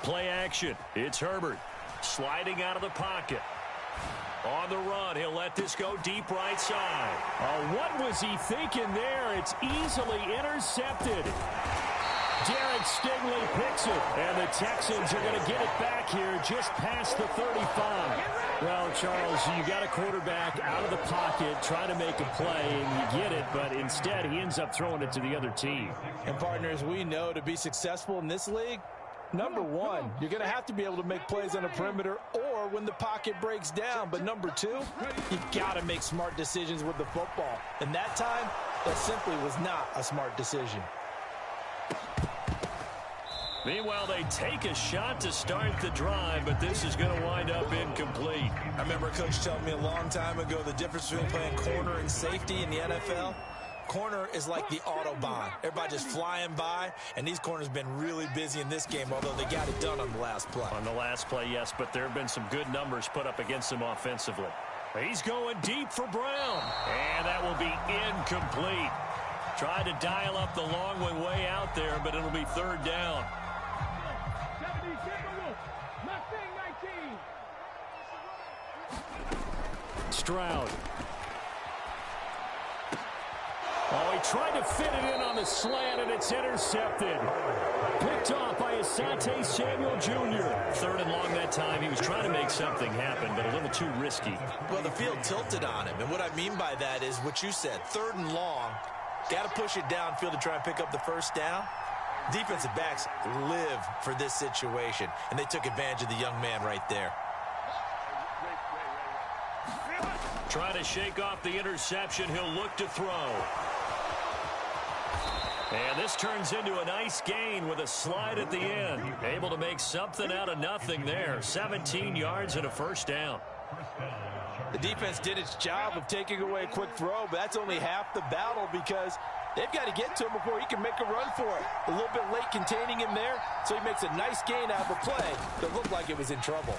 Play action. It's Herbert sliding out of the pocket. On the run, he'll let this go deep right side. Oh, what was he thinking there? It's easily intercepted. Derek Stingley picks it, and the Texans are going to get it back here just past the 35. Well, Charles, you got a quarterback out of the pocket trying to make a play, and you get it, but instead he ends up throwing it to the other team. And partners, we know to be successful in this league, number one, you're going to have to be able to make plays on the perimeter or when the pocket breaks down. But number two, you got to make smart decisions with the football. And that time, that simply was not a smart decision. Meanwhile, they take a shot to start the drive, but this is going to wind up incomplete. I remember a coach telling me a long time ago the difference between playing corner and safety in the NFL. Corner is like the Autobahn. Everybody just flying by, and these corners have been really busy in this game, although they got it done on the last play. On the last play, yes, but there have been some good numbers put up against them offensively. He's going deep for Brown, and that will be incomplete. Tried to dial up the long way out there, but it'll be 3rd down. Stroud. Oh, he tried to fit it in on the slant, and it's intercepted. Picked off by Asante Samuel Jr. 3rd and long that time. He was trying to make something happen, but a little too risky. Well, the field tilted on him, and what I mean by that is what you said. 3rd and long, got to push it downfield to try and pick up the first down. Defensive backs live for this situation, and they took advantage of the young man right there. Trying to shake off the interception. He'll look to throw. And this turns into a nice gain with a slide at the end. Able to make something out of nothing there. 17 yards and a first down. The defense did its job of taking away a quick throw, but that's only half the battle because they've got to get to him before he can make a run for it. A little bit late containing him there, so he makes a nice gain out of a play that looked like it was in trouble.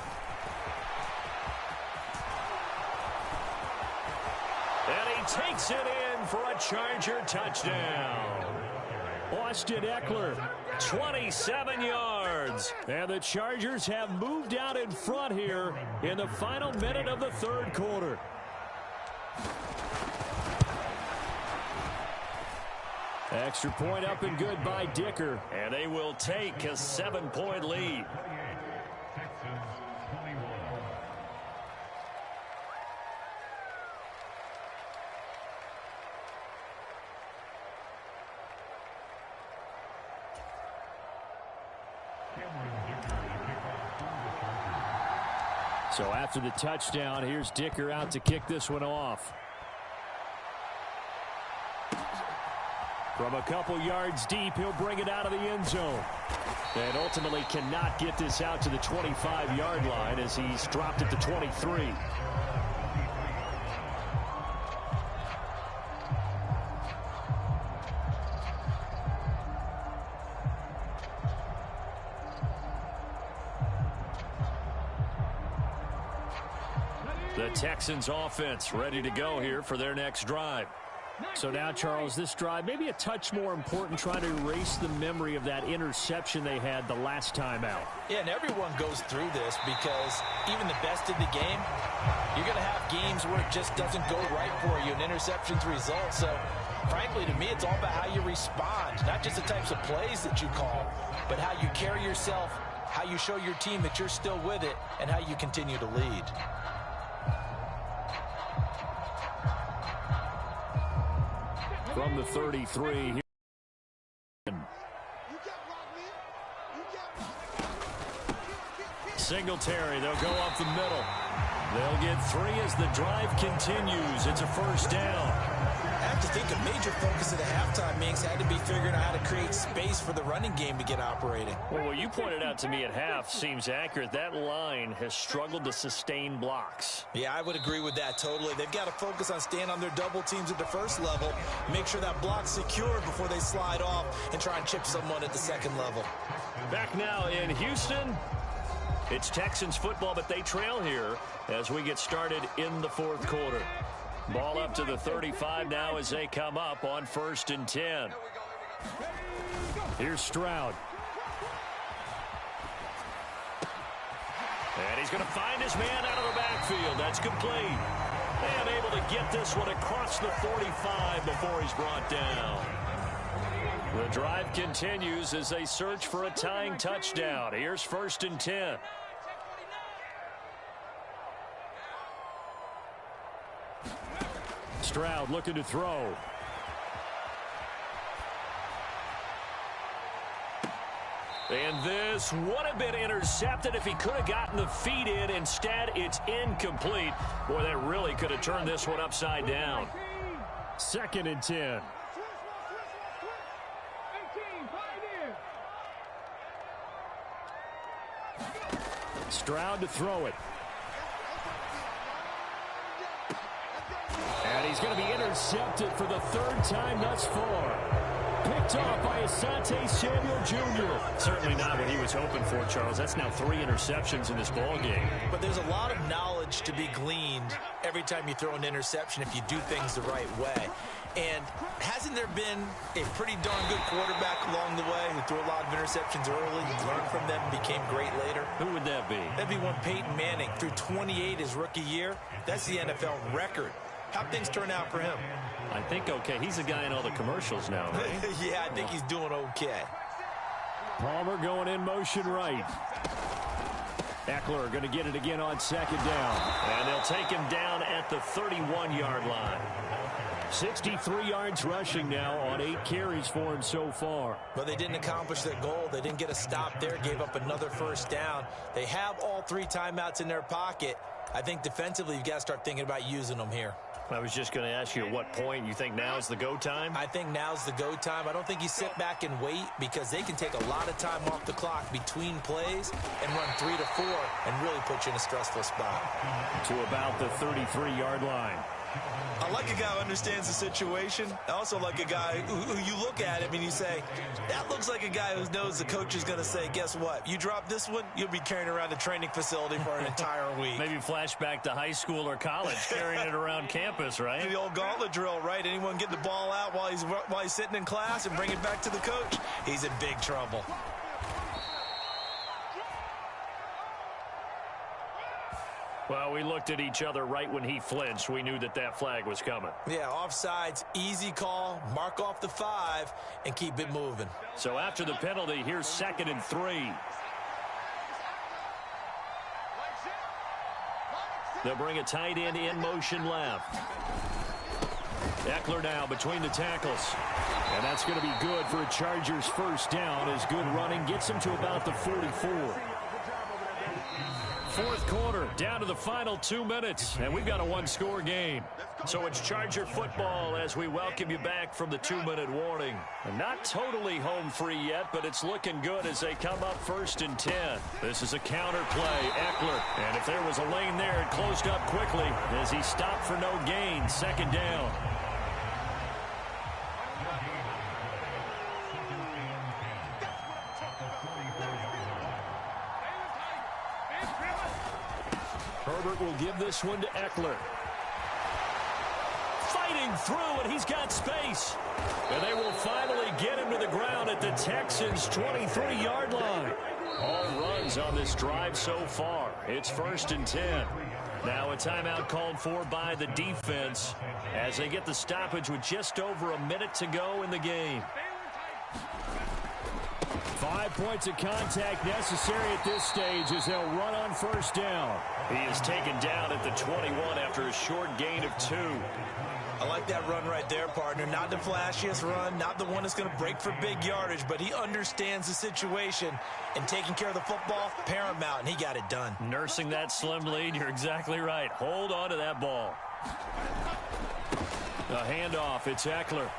And he takes it in for a Charger touchdown. Austin Eckler, 27 yards. And the Chargers have moved out in front here in the final minute of the third quarter. Extra point up and good by Dicker. And they will take a 7-point lead. So after the touchdown, here's Dicker out to kick this one off. From a couple yards deep, he'll bring it out of the end zone. And ultimately cannot get this out to the 25-yard line as he's dropped at the 23. The Texans offense ready to go here for their next drive. So now, Charles, this drive maybe a touch more important, trying to erase the memory of that interception they had the last time out. Yeah, and everyone goes through this because even the best in the game, you're going to have games where it just doesn't go right for you, and interceptions result. So, frankly, to me, it's all about how you respond, not just the types of plays that you call, but how you carry yourself, how you show your team that you're still with it, and how you continue to lead. From the 33. Singletary, they'll go up the middle. They'll get 3 as the drive continues. It's a first down. I have to think a major focus of the halftime meetings had to be figuring out how to create space for the running game to get operating. Well, what you pointed out to me at half seems accurate. That line has struggled to sustain blocks. Yeah, I would agree with that totally. They've got to focus on staying on their double teams at the first level, make sure that block's secure before they slide off and try and chip someone at the second level. Back now in Houston, it's Texans football, but they trail here as we get started in the fourth quarter. Ball up to the 35 now as they come up on 1st and 10. Here's Stroud. And he's going to find his man out of the backfield. That's complete. And able to get this one across the 45 before he's brought down. The drive continues as they search for a tying touchdown. Here's 1st and 10. Stroud looking to throw. And this would have been intercepted if he could have gotten the feet in. Instead, it's incomplete. Boy, that really could have turned this one upside down. 2nd and 10. Stroud to throw it. And he's going to be intercepted for the 3rd time thus far. Picked off by Asante Samuel Jr. Certainly not what he was hoping for, Charles. That's now 3 interceptions in this ball game. But there's a lot of knowledge to be gleaned every time you throw an interception if you do things the right way. And hasn't there been a pretty darn good quarterback along the way who threw a lot of interceptions early, learned from them, and became great later? Who would that be? That'd be one Peyton Manning. Threw 28 his rookie year. That's the NFL record. How'd things turn out for him? I think okay. He's the guy in all the commercials now, right? Yeah, I think he's doing okay. Palmer going in motion right. Eckler going to get it again on 2nd down. And they'll take him down at the 31-yard line. 63 yards rushing now on 8 carries for him so far. But they didn't accomplish their goal. They didn't get a stop there, gave up another first down. They have all 3 timeouts in their pocket. I think defensively you've got to start thinking about using them here. I was just going to ask you at what point you think now's the go time? I think now's the go time. I don't think you sit back and wait because they can take a lot of time off the clock between plays and run 3 to 4 and really put you in a stressful spot. To about the 33-yard line. I like a guy who understands the situation. I also like a guy who you look at him and you say, that looks like a guy who knows the coach is going to say, guess what? You drop this one, you'll be carrying around the training facility for an entire week. Maybe flashback to high school or college, carrying it around campus, right? The old gauntlet drill, right? Anyone get the ball out while he's sitting in class and bring it back to the coach? He's in big trouble. Well, we looked at each other right when he flinched. We knew that flag was coming. Yeah, offsides, easy call, mark off the 5, and keep it moving. So after the penalty, here's 2nd and 3. They'll bring a tight end in motion left. Eckler now between the tackles. And that's going to be good for a Chargers first down as good running gets him to about the 44. Fourth quarter, down to the final 2 minutes, and we've got a one-score game. So it's Charger football as we welcome you back from the 2-minute warning. Not totally home free yet, but it's looking good as they come up 1st and 10. This is a counter play, Eckler. And if there was a lane there, it closed up quickly as he stopped for no gain. 2nd down. Herbert will give this one to Eckler. Fighting through, and he's got space. And they will finally get him to the ground at the Texans' 23-yard line. All runs on this drive so far. It's 1st and 10. Now a timeout called for by the defense as they get the stoppage with just over a minute to go in the game. 5 points of contact necessary at this stage as they'll run on 1st down. He is taken down at the 21 after a short gain of 2. I like that run right there, partner. Not the flashiest run, not the one that's going to break for big yardage, but he understands the situation, and taking care of the football, paramount, and he got it done. Nursing that slim lead, you're exactly right. Hold on to that ball. The handoff, it's Eckler.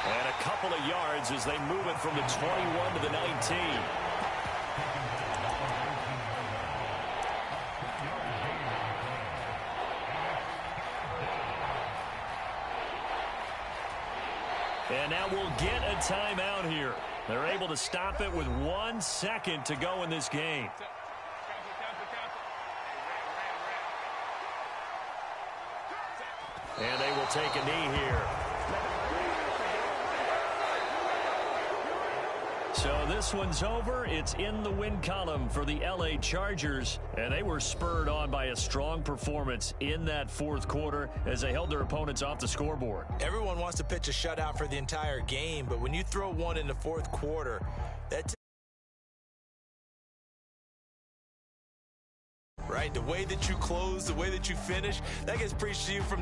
And a couple of yards as they move it from the 21 to the 19. And now we'll get a timeout here. They're able to stop it with 1 second to go in this game. And they will take a knee here. So this one's over. It's in the win column for the LA Chargers, and they were spurred on by a strong performance in that fourth quarter as they held their opponents off the scoreboard. Everyone wants to pitch a shutout for the entire game, but when you throw one in the fourth quarter, that's right. The way that you close, the way that you finish, that gets preached to you from